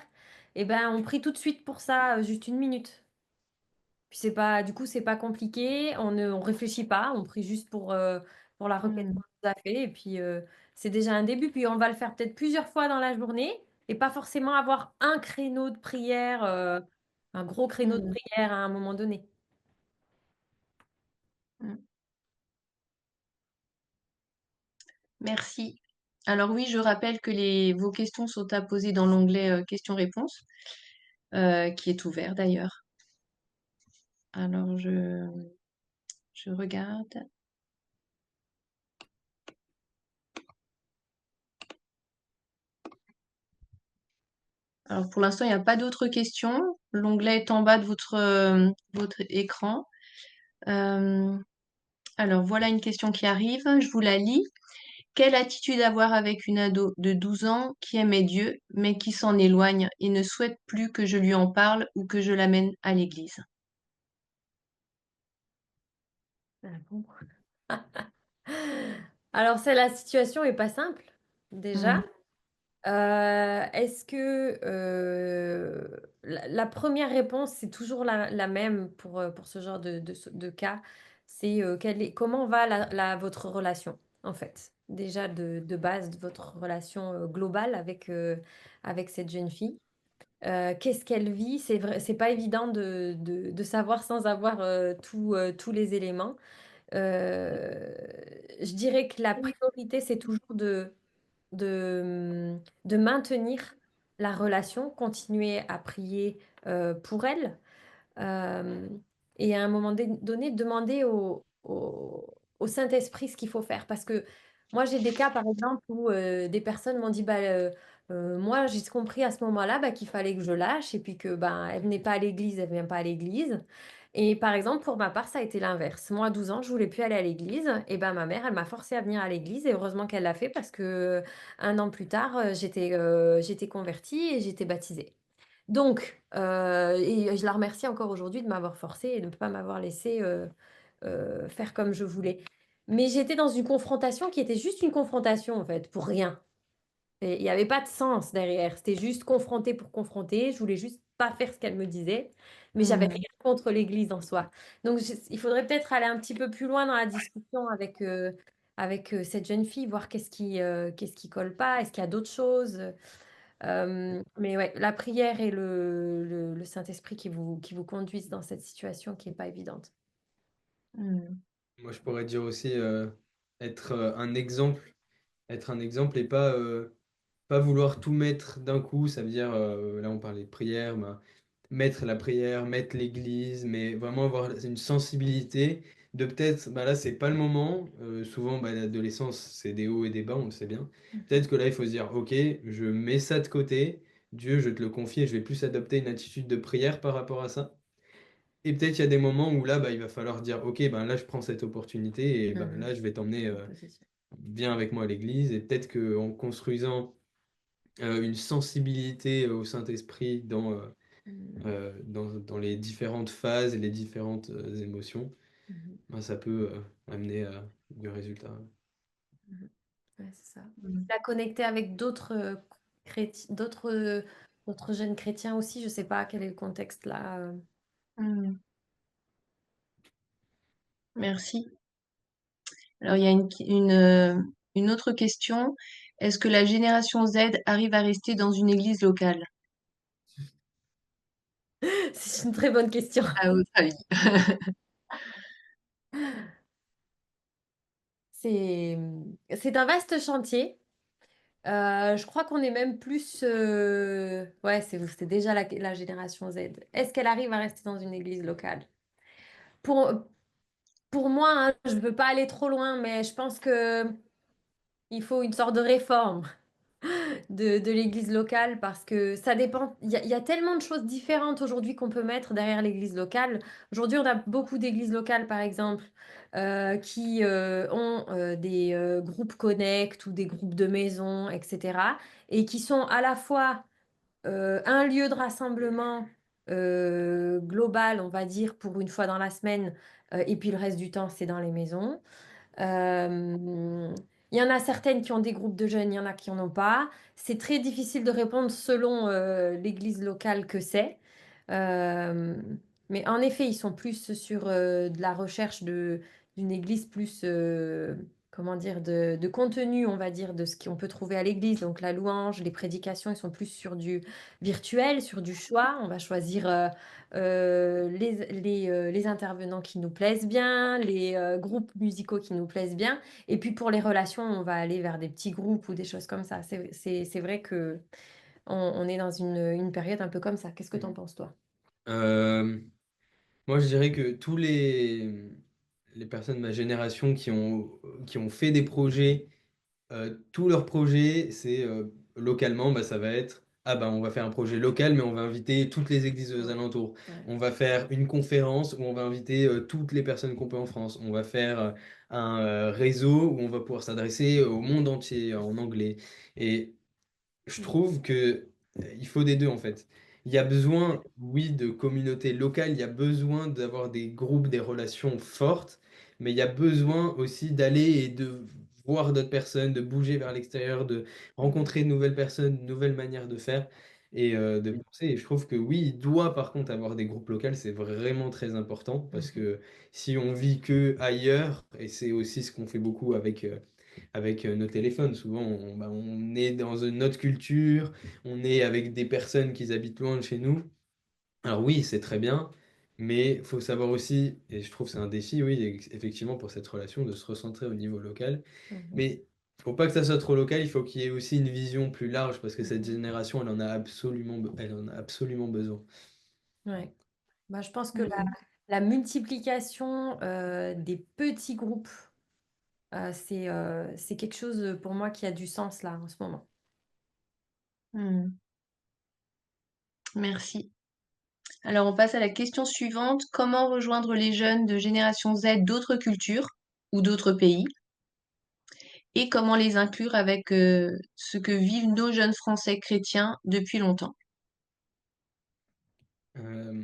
et ben on prie tout de suite pour ça, juste une minute. Puis c'est pas, du coup, c'est pas compliqué, on réfléchit pas, on prie juste pour la requête Hmm. à fait. Et puis, c'est déjà un début. Puis, on va le faire peut-être plusieurs fois dans la journée et pas forcément avoir un créneau de prière, un gros créneau de Mmh. prière à un moment donné. Mmh. Merci. Alors oui, je rappelle que vos questions sont à poser dans l'onglet questions-réponses, qui est ouvert d'ailleurs. Alors je regarde. Alors pour l'instant, il n'y a pas d'autres questions. L'onglet est en bas de votre écran. Euh, alors voilà une question qui arrive. Je vous la lis. Quelle attitude avoir avec une ado de 12 ans qui aimait Dieu, mais qui s'en éloigne et ne souhaite plus que je lui en parle ou que je l'amène à l'église? Ah bon. Alors, la situation est pas simple, déjà. Mm. Est-ce que la première réponse, c'est toujours la même pour ce genre de cas, c'est comment va votre relation, en fait, déjà de base, de votre relation globale avec cette jeune fille. Qu'est-ce qu'elle vit? C'est vrai, c'est pas évident de savoir sans avoir tous les éléments. Euh, je dirais que la priorité, c'est toujours de maintenir la relation, continuer à prier pour elle, euh, et à un moment donné, demander au Saint-Esprit ce qu'il faut faire. Parce que moi, j'ai des cas, par exemple, où des personnes m'ont dit, bah, moi, j'ai compris à ce moment-là bah, qu'il fallait que je lâche et puis que bah, elle venait pas à l'église, elle vient pas à l'église. Et par exemple, pour ma part, ça a été l'inverse. Moi, à 12 ans, je voulais plus aller à l'église. Et ben, ma mère, elle m'a forcée à venir à l'église. Et heureusement qu'elle l'a fait parce que un an plus tard, j'étais convertie et j'étais baptisée. Donc, et je la remercie encore aujourd'hui de m'avoir forcée et de ne pas m'avoir laissé faire comme je voulais. Mais j'étais dans une confrontation qui était juste une confrontation, en fait, pour rien. Et il n'y avait pas de sens derrière. C'était juste confronter pour confronter. Je voulais juste pas faire ce qu'elle me disait. Mais j'avais Mm. rien contre l'Église en soi. Donc, il faudrait peut-être aller un petit peu plus loin dans la discussion avec cette jeune fille, voir qu'est-ce qui colle pas. Est-ce qu'il y a d'autres choses? Mais ouais, la prière et le Saint-Esprit qui vous conduisent dans cette situation qui n'est pas évidente. Mm. Moi, je pourrais dire aussi être un exemple, être un exemple et pas vouloir tout mettre d'un coup. Ça veut dire, là, on parlait de prière, bah, mettre la prière, mettre l'église, mais vraiment avoir une sensibilité de peut-être, bah là, c'est pas le moment. Souvent, bah, l'adolescence, c'est des hauts et des bas, on le sait bien. Peut-être que là, il faut se dire, ok, je mets ça de côté. Dieu, je te le confie et je vais plus adopter une attitude de prière par rapport à ça. Et peut-être il y a des moments où là, bah, il va falloir dire, ok, ben là, je prends cette opportunité et ben là, je vais t'emmener Position. viens avec moi à l'église. Et peut-être qu'en construisant une sensibilité au Saint-Esprit Mhm. dans les différentes phases et les différentes émotions, Mhm. ben, ça peut amener à du résultat. Mhm. Ouais, c'est ça. Mm. La connecter avec d'autres jeunes chrétiens aussi. Je ne sais pas quel est le contexte là. Mm. Merci. Alors, il y a une autre question. Est-ce que la génération Z arrive à rester dans une église locale, C'est une très bonne question. à votre avis? C'est, c'est un vaste chantier. Je crois qu'on est même plus. Ouais, c'est déjà la génération Z. Est-ce qu'elle arrive à rester dans une église locale? Pour, pour moi, hein, je ne veux pas aller trop loin, mais je pense que il faut une sorte de réforme de l'église locale parce que ça dépend. Il y a tellement de choses différentes aujourd'hui qu'on peut mettre derrière l'église locale. Aujourd'hui, on a beaucoup d'églises locales, par exemple, qui ont des groupes connect ou des groupes de maisons, etc. Et qui sont à la fois un lieu de rassemblement global, on va dire, pour une fois dans la semaine, et puis le reste du temps, c'est dans les maisons. Euh, Il y en a certaines qui ont des groupes de jeunes, il y en a qui n'en ont pas. C'est très difficile de répondre selon l'église locale que c'est. Euh, mais en effet, ils sont plus sur de la recherche d'une église plus comment dire, de contenu, on va dire, de ce qu'on peut trouver à l'église. Donc la louange, les prédications, ils sont plus sur du virtuel, sur du choix. On va choisir les intervenants qui nous plaisent bien, les groupes musicaux qui nous plaisent bien. Et puis pour les relations, on va aller vers des petits groupes ou des choses comme ça. C'est vrai que on est dans une période un peu comme ça. Qu'est-ce que tu en penses, toi? Euh, Moi, je dirais que les personnes de ma génération qui ont fait des projets, tous leurs projets, c'est localement, bah, ça va être, ah bah, on va faire un projet local, mais on va inviter toutes les églises aux alentours. Ouais. On va faire une conférence où on va inviter toutes les personnes qu'on peut en France. On va faire un réseau où on va pouvoir s'adresser au monde entier en anglais. Et je trouve que il faut des deux en fait. Il y a besoin, oui, de communautés locales, il y a besoin d'avoir des groupes, des relations fortes, mais il y a besoin aussi d'aller et de voir d'autres personnes, de bouger vers l'extérieur, de rencontrer de nouvelles personnes, de nouvelles manières de faire et de penser. Et je trouve que oui, il doit par contre avoir des groupes locaux, c'est vraiment très important parce que si on vit que ailleurs, et c'est aussi ce qu'on fait beaucoup avec nos téléphones. Souvent, bah, on est dans une autre culture, on est avec des personnes qui habitent loin de chez nous. Alors oui, c'est très bien, mais il faut savoir aussi, et je trouve que c'est un défi, oui, effectivement, pour cette relation, de se recentrer au niveau local. Mhm. Mais il faut pas que ça soit trop local, il faut qu'il y ait aussi une vision plus large, parce que cette génération, elle en a absolument besoin. Ouais. Bah, je pense que Mmh. la multiplication des petits groupes, c'est quelque chose pour moi qui a du sens là en ce moment. Mmh. Merci. Alors, on passe à la question suivante. Comment rejoindre les jeunes de génération Z d'autres cultures ou d'autres pays? Et comment les inclure avec ce que vivent nos jeunes Français chrétiens depuis longtemps? Euh,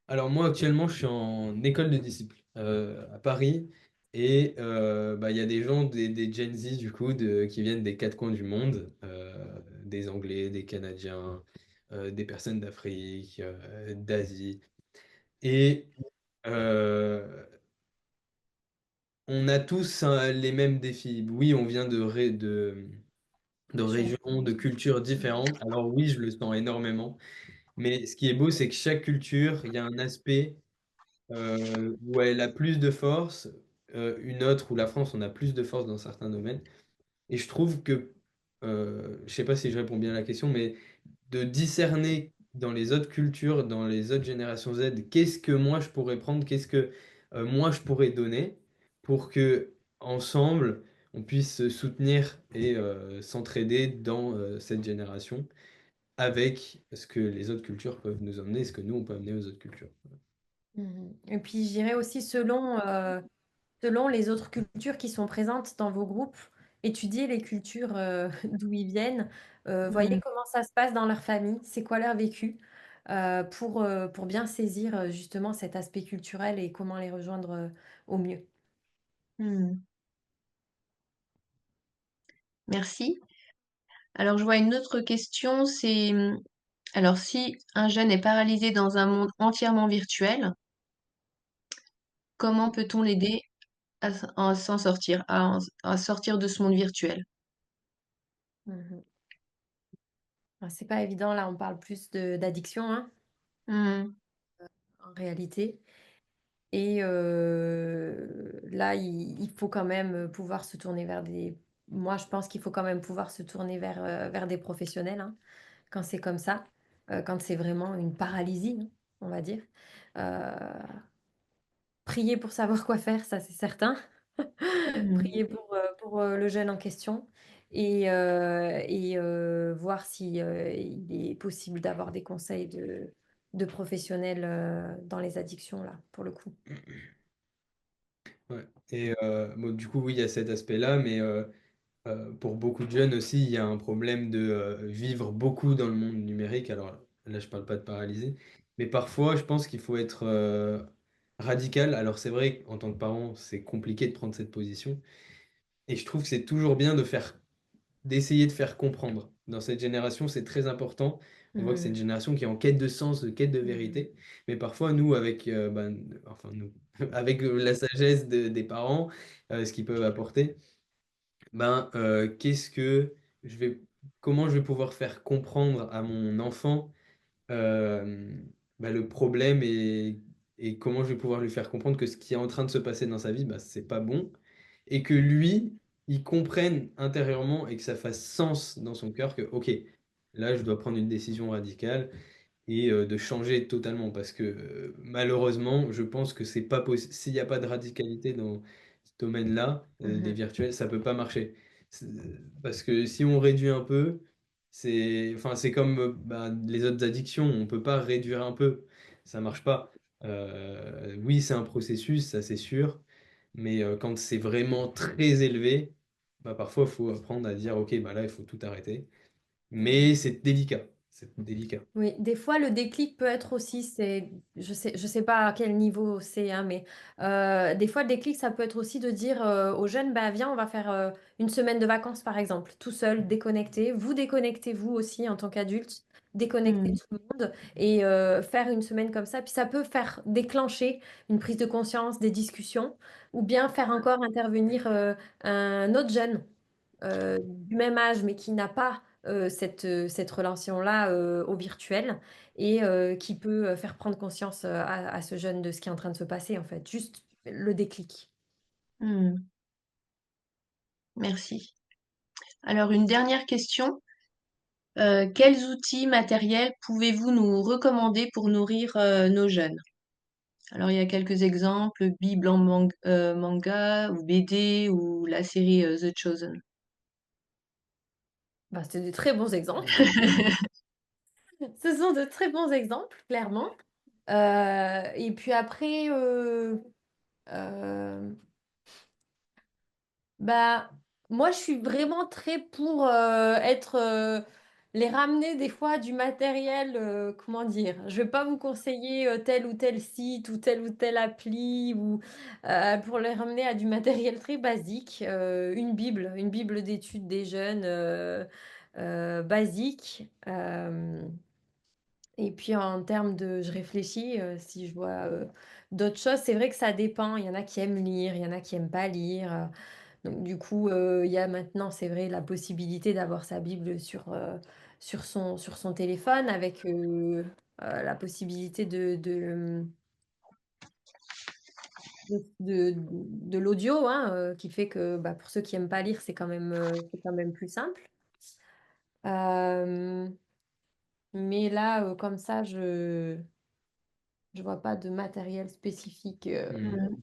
Alors moi actuellement je suis en école de disciples à Paris et bah, il y a des gens, des Gen Z du coup, qui viennent des quatre coins du monde, des Anglais, des Canadiens, des personnes d'Afrique, d'Asie. Et euh, on a tous hein, les mêmes défis. Oui, on vient de Région. régions, de cultures différentes. Alors oui, je le sens énormément. Mais ce qui est beau, c'est que chaque culture, il y a un aspect où elle a plus de force, une autre où la France, on a plus de force dans certains domaines. Et je trouve que, je sais pas si je réponds bien à la question, mais de discerner dans les autres cultures, dans les autres générations Z, qu'est-ce que moi je pourrais prendre, qu'est-ce que moi je pourrais donner pour que ensemble on puisse se soutenir et s'entraider dans cette génération avec ce que les autres cultures peuvent nous emmener, ce que nous on peut amener aux autres cultures. Mhm. Et puis, je dirais aussi selon les autres cultures qui sont présentes dans vos groupes, étudier les cultures d'où ils viennent, voyez Mmh. comment ça se passe dans leur famille, c'est quoi leur vécu, pour bien saisir justement cet aspect culturel et comment les rejoindre au mieux. Mmh. Merci. Alors, je vois une autre question, c'est, alors si un jeune est paralysé dans un monde entièrement virtuel, comment peut-on l'aider à s'en sortir, à sortir de ce monde virtuel? Mhm. Ah, c'est pas évident, là on parle plus d'addiction hein, Mmh. en réalité. Et là, il faut quand même pouvoir se tourner vers des... Moi, je pense qu'il faut quand même pouvoir se tourner vers des professionnels hein, quand c'est comme ça, quand c'est vraiment une paralysie, hein, on va dire. Euh, Prier pour savoir quoi faire, ça c'est certain. Mmh. Prier pour le jeune en question et voir si il est possible d'avoir des conseils de professionnels dans les addictions, là, pour le coup. Ouais. Et bon, du coup, oui, il y a cet aspect-là, mais pour beaucoup de jeunes aussi, il y a un problème de vivre beaucoup dans le monde numérique. Alors là, je parle pas de paralysie, mais parfois, je pense qu'il faut être radical. Alors c'est vrai qu'en tant que parent, c'est compliqué de prendre cette position, et je trouve que c'est toujours bien d'essayer de faire comprendre. dans cette génération, c'est très important. On voit que c'est une Mhm. génération qui est en quête de sens, de quête de vérité. Mais parfois, nous, avec, enfin, nous, avec la sagesse des parents, ce qu'ils peuvent apporter, qu'est-ce que je vais, comment je vais pouvoir faire comprendre à mon enfant euh, le problème et comment je vais pouvoir lui faire comprendre que ce qui est en train de se passer dans sa vie, c'est pas bon et que lui, il comprenne intérieurement et que ça fasse sens dans son cœur que, ok, là, je dois prendre une décision radicale et de changer totalement parce que malheureusement, je pense que c'est pas possible. S'il n'y a pas de radicalité dans ce domaine-là, des Mhm. virtuels, ça peut pas marcher. C'est- Parce que si on réduit un peu, c'est comme les autres addictions, on peut pas réduire un peu, ça marche pas. Oui, c'est un processus, ça c'est sûr, mais quand c'est vraiment très élevé, parfois il faut apprendre à dire ok, là il faut tout arrêter. Mais c'est délicat, c'est délicat. Oui, des fois le déclic peut être aussi, je sais pas à quel niveau c'est, hein, mais des fois le déclic ça peut être aussi de dire aux jeunes, bah viens, on va faire une semaine de vacances par exemple, tout seul, déconnecté. Vous déconnectez vous aussi en tant qu'adulte, déconnectez Mm. tout le monde et faire une semaine comme ça. Puis ça peut faire déclencher une prise de conscience, des discussions, ou bien faire encore intervenir un autre jeune du même âge, mais qui n'a pas cette relation-là au virtuel et qui peut faire prendre conscience à ce jeune de ce qui est en train de se passer, en fait. Juste le déclic. Mm. Merci. Alors, une dernière question. Quels outils matériels pouvez-vous nous recommander pour nourrir nos jeunes? Alors, il y a quelques exemples, Bible en manga, ou BD, ou la série The Chosen. Bah, c'est de très bons exemples. Ce sont de très bons exemples, clairement. Et puis après, euh, bah, moi, je suis vraiment très pour les ramener des fois du matériel, comment dire, je vais pas vous conseiller tel ou tel site ou telle appli ou pour les ramener à du matériel très basique, une bible d'études des jeunes basique. Et puis en termes de, je réfléchis, si je vois d'autres choses, c'est vrai que ça dépend. Il y en a qui aiment lire, il y en a qui aiment pas lire. Donc du coup, il y a maintenant, c'est vrai, la possibilité d'avoir sa Bible sur son téléphone avec la possibilité de l'audio, hein, qui fait que bah, pour ceux qui aiment pas lire, c'est quand même plus simple. Euh, mais là, comme ça, je vois pas de matériel spécifique. Hmm. Mm.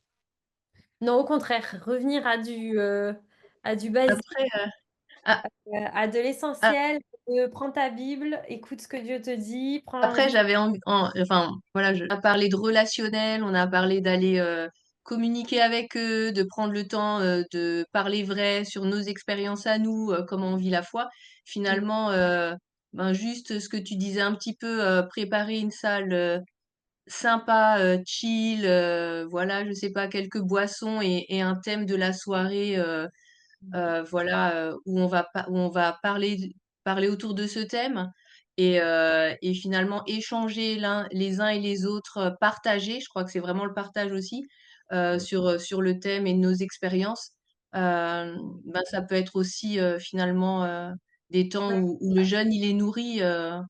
Non, au contraire, revenir à du basique. Après, ah, À de ah, l'essentiel, prends ta Bible, écoute ce que Dieu te dit, prends après, l'enregistrement. enfin, voilà, on a parlé de relationnel, on a parlé d'aller communiquer avec eux, de prendre le temps de parler vrai sur nos expériences à nous, comment on vit la foi. Finalement, juste ce que tu disais un petit peu, préparer une salle sympa, chill, voilà, je sais pas, quelques boissons et un thème de la soirée, voilà, où on va parler autour de ce thème et finalement échanger les uns et les autres, partager, je crois que c'est vraiment le partage aussi, sur le thème et nos expériences. Ça peut être aussi finalement des temps Ouais, où le jeune il est nourri, c'est ça.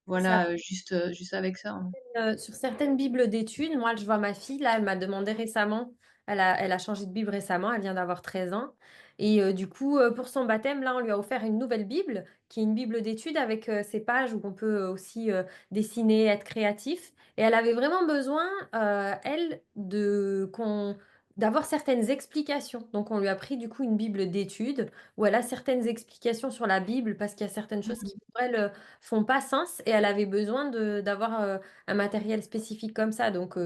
voilà, juste avec ça, hein. Sur certaines bibles d'études, moi, je vois ma fille, là, elle m'a demandé récemment, elle a changé de bible récemment, elle vient d'avoir 13 ans. Et du coup, pour son baptême, là, on lui a offert une nouvelle bible, qui est une bible d'études avec ses pages où on peut aussi dessiner, être créatif. Et elle avait vraiment besoin, elle, d'avoir certaines explications. Donc, on lui a pris du coup une bible d'études où elle a certaines explications sur la Bible parce qu'il y a certaines choses qui, pour elle, font pas sens et elle avait besoin d'avoir un matériel spécifique comme ça. Donc,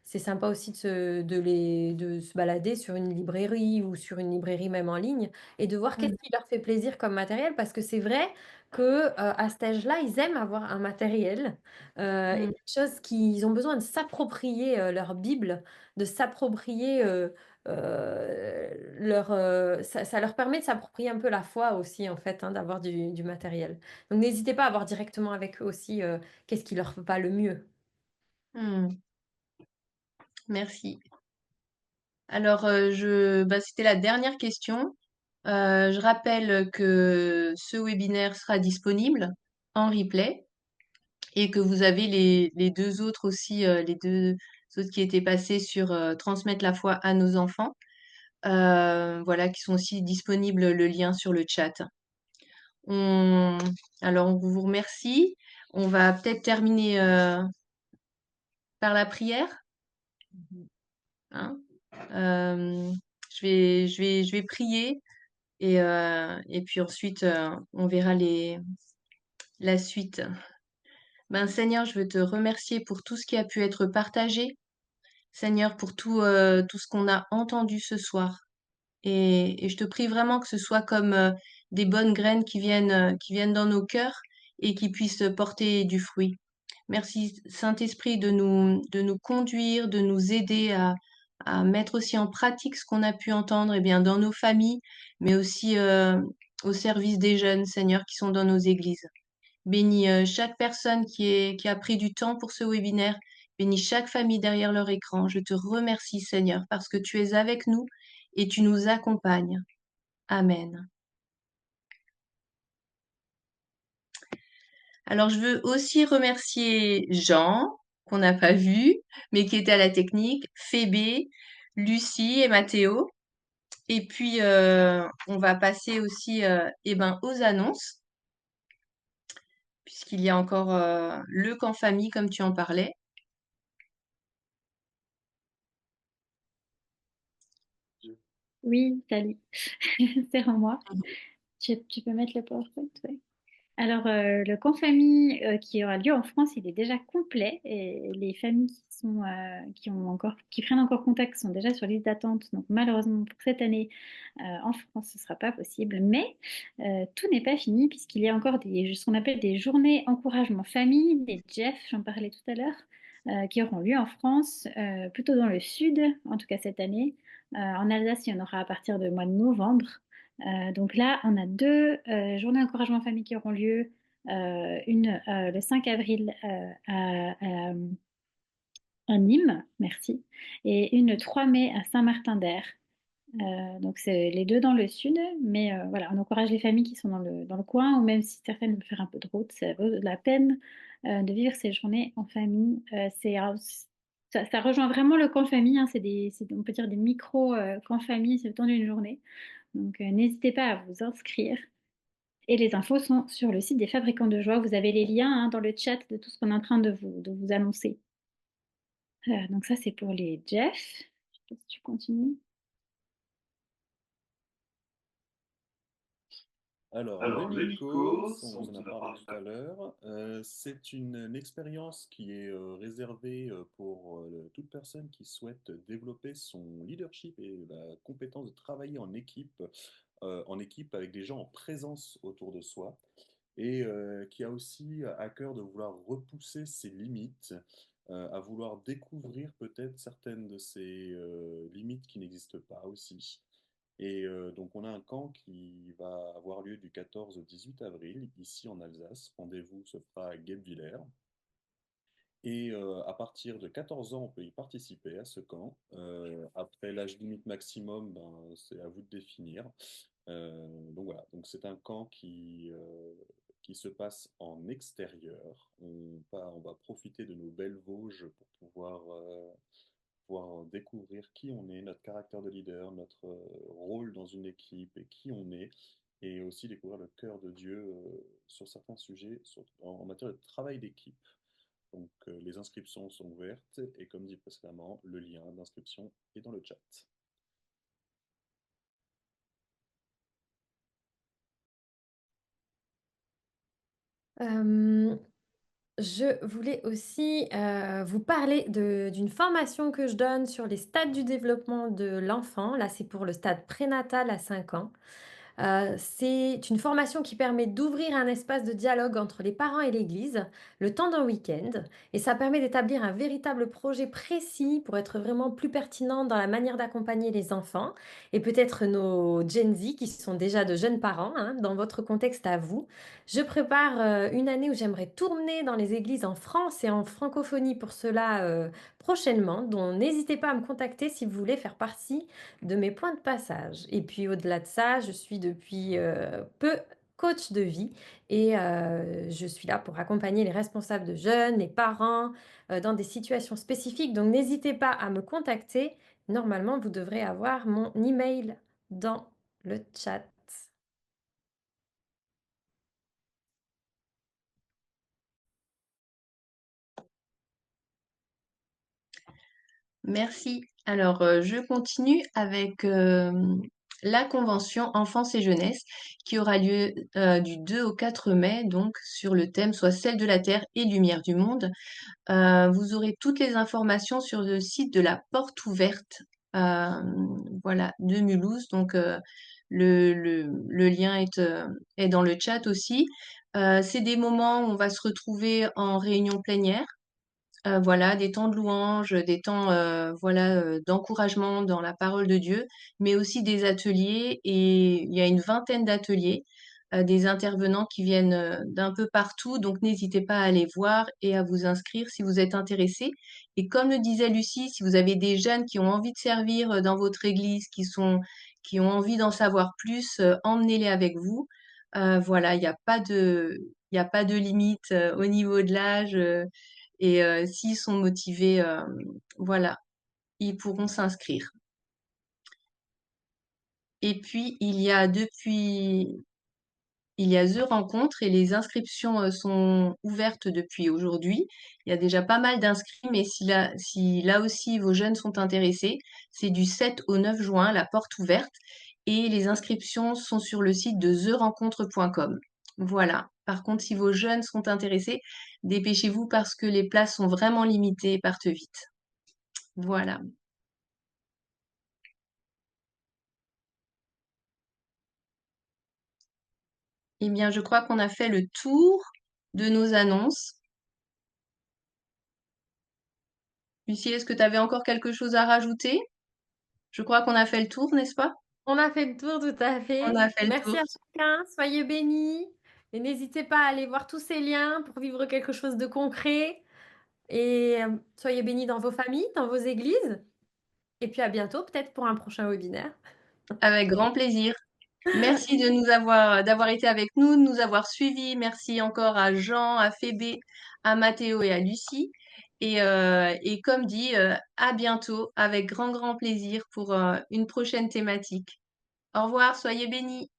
c'est sympa aussi de se balader sur une librairie ou sur une librairie même en ligne et de voir qu'est-ce Mmh. qui leur fait plaisir comme matériel parce que c'est vrai que à cet âge-là, ils aiment avoir un matériel et Mmh. quelque chose qu'ils ont besoin de s'approprier leur Bible, de s'approprier ça leur permet de s'approprier un peu la foi aussi, en fait, hein, d'avoir du matériel. Donc n'hésitez pas à voir directement avec eux aussi, qu'est-ce qui leur va le mieux. Mmh, merci. Alors, c'était la dernière question. Je rappelle que ce webinaire sera disponible en replay et que vous avez les 2 autres aussi, les 2 autres qui étaient passés sur, transmettre la foi à nos enfants. Voilà, qui sont aussi disponibles, le lien sur le chat. On alors on vous remercie. On va peut-être terminer, par la prière, hein? Je vais prier et puis ensuite, on verra la suite. Ben, Seigneur, je veux te remercier pour tout ce qui a pu être partagé. Seigneur, pour tout ce qu'on a entendu ce soir. Et je te prie vraiment que ce soit comme des bonnes graines qui viennent dans nos cœurs et qui puissent porter du fruit. Merci, Saint-Esprit, de nous conduire, de nous aider à mettre aussi en pratique ce qu'on a pu entendre eh bien, dans nos familles, mais aussi au service des jeunes, Seigneur, qui sont dans nos églises. Bénis chaque personne qui a pris du temps pour ce webinaire. Bénis chaque famille derrière leur écran. Je te remercie, Seigneur, parce que tu es avec nous et tu nous accompagnes. Amen. Alors, je veux aussi remercier Jean, qu'on n'a pas vu, mais qui était à la technique, Phébé, Lucie et Mathéo. Et puis, on va passer aussi aux annonces, puisqu'il y a encore le camp famille, comme tu en parlais. Oui, salut, c'est moi. Tu peux mettre le PowerPoint, ouais. Alors, le camp famille qui aura lieu en France, il est déjà complet et les familles qui prennent encore contact sont déjà sur liste d'attente. Donc, malheureusement, pour cette année, en France, ce ne sera pas possible. Mais tout n'est pas fini puisqu'il y a encore ce qu'on appelle des journées encouragement famille, des Jeff, j'en parlais tout à l'heure, qui auront lieu en France, plutôt dans le sud, en tout cas cette année. En Alsace, il y en aura à partir du mois de novembre. Donc là, on a deux journées encouragement famille qui auront lieu. Une le 5 avril à Nîmes, merci, et une le 3 mai à Saint-Martin-d'Air. Donc c'est les deux dans le sud, mais voilà, on encourage les familles qui sont dans le coin, ou même si certaines veulent faire un peu de route, ça vaut la peine de vivre ces journées en famille. Ça rejoint vraiment le camp famille, hein, on peut dire des micro-camps famille, c'est le temps d'une journée. Donc n'hésitez pas à vous inscrire. Et les infos sont sur le site des Fabricants de Joie. Vous avez les liens hein, dans le chat de tout ce qu'on est en train de vous annoncer. Donc ça, c'est pour les Jeff. Je sais pas si tu continues. Alors, l'Hélico, on vous en a parlé tout à l'heure. C'est une expérience qui est réservée pour toute personne qui souhaite développer son leadership et la compétence de travailler en équipe avec des gens en présence autour de soi, et qui a aussi à cœur de vouloir repousser ses limites, à vouloir découvrir peut-être certaines de ces limites qui n'existent pas aussi. Et donc on a un camp qui va avoir lieu du 14 au 18 avril, ici en Alsace. Rendez-vous se fera à Guebwiller. Et à partir de 14 ans, on peut y participer à ce camp. Après l'âge limite maximum, ben, c'est à vous de définir. Donc voilà, donc c'est un camp qui se passe en extérieur. On va profiter de nos belles Vosges pour pouvoir découvrir qui on est, notre caractère de leader, notre rôle dans une équipe et qui on est, et aussi découvrir le cœur de Dieu sur certains sujets en matière de travail d'équipe. Donc les inscriptions sont ouvertes et comme dit précédemment, le lien d'inscription est dans le chat. Je voulais aussi vous parler d'une formation que je donne sur les stades du développement de l'enfant. Là, c'est pour le stade prénatal à 5 ans. C'est une formation qui permet d'ouvrir un espace de dialogue entre les parents et l'Église, le temps d'un week-end, et ça permet d'établir un véritable projet précis pour être vraiment plus pertinent dans la manière d'accompagner les enfants et peut-être nos Gen Z qui sont déjà de jeunes parents, hein, dans votre contexte à vous. Je prépare une année où j'aimerais tourner dans les églises en France et en francophonie pour cela prochainement, donc n'hésitez pas à me contacter si vous voulez faire partie de mes points de passage. Et puis au-delà de ça, je suis depuis peu coach de vie et je suis là pour accompagner les responsables de jeunes, les parents dans des situations spécifiques. Donc n'hésitez pas à me contacter. Normalement, vous devrez avoir mon email dans le chat. Merci. Alors, je continue avec la convention Enfance et Jeunesse qui aura lieu du 2 au 4 mai, donc sur le thème soit celle de la Terre et lumière du monde. Vous aurez toutes les informations sur le site de la Porte Ouverte, euh, voilà, de Mulhouse. Donc, le lien est dans le chat aussi. C'est des moments où on va se retrouver en réunion plénière. Voilà, des temps de louange, des temps, voilà, d'encouragement dans la parole de Dieu, mais aussi des ateliers et il y a une vingtaine d'ateliers, des intervenants qui viennent, d'un peu partout, donc n'hésitez pas à aller voir et à vous inscrire si vous êtes intéressés. Et comme le disait Lucie, si vous avez des jeunes qui ont envie de servir, dans votre église, qui ont envie d'en savoir plus, emmenez-les avec vous. Voilà, il y a pas de limite, au niveau de l'âge, et s'ils sont motivés, voilà, ils pourront s'inscrire. Et puis, il y a The Rencontre et les inscriptions sont ouvertes depuis aujourd'hui. Il y a déjà pas mal d'inscrits, mais si là aussi vos jeunes sont intéressés, c'est du 7 au 9 juin, la porte ouverte. Et les inscriptions sont sur le site de therencontre.com. Voilà. Par contre, si vos jeunes sont intéressés, dépêchez-vous parce que les places sont vraiment limitées et partent vite. Voilà. Eh bien, je crois qu'on a fait le tour de nos annonces. Lucie, est-ce que tu avais encore quelque chose à rajouter? Je crois qu'on a fait le tour, n'est-ce pas? On a fait le tour, tout à On fait. a fait le Merci tour. à chacun, soyez bénis. Et n'hésitez pas à aller voir tous ces liens pour vivre quelque chose de concret. Et soyez bénis dans vos familles, dans vos églises. Et puis à bientôt, peut-être pour un prochain webinaire. Avec grand plaisir. Merci d'avoir été avec nous, de nous avoir suivis. Merci encore à Jean, à Phébé, à Mathéo et à Lucie. Et comme dit, à bientôt avec grand, grand plaisir pour une prochaine thématique. Au revoir, soyez bénis.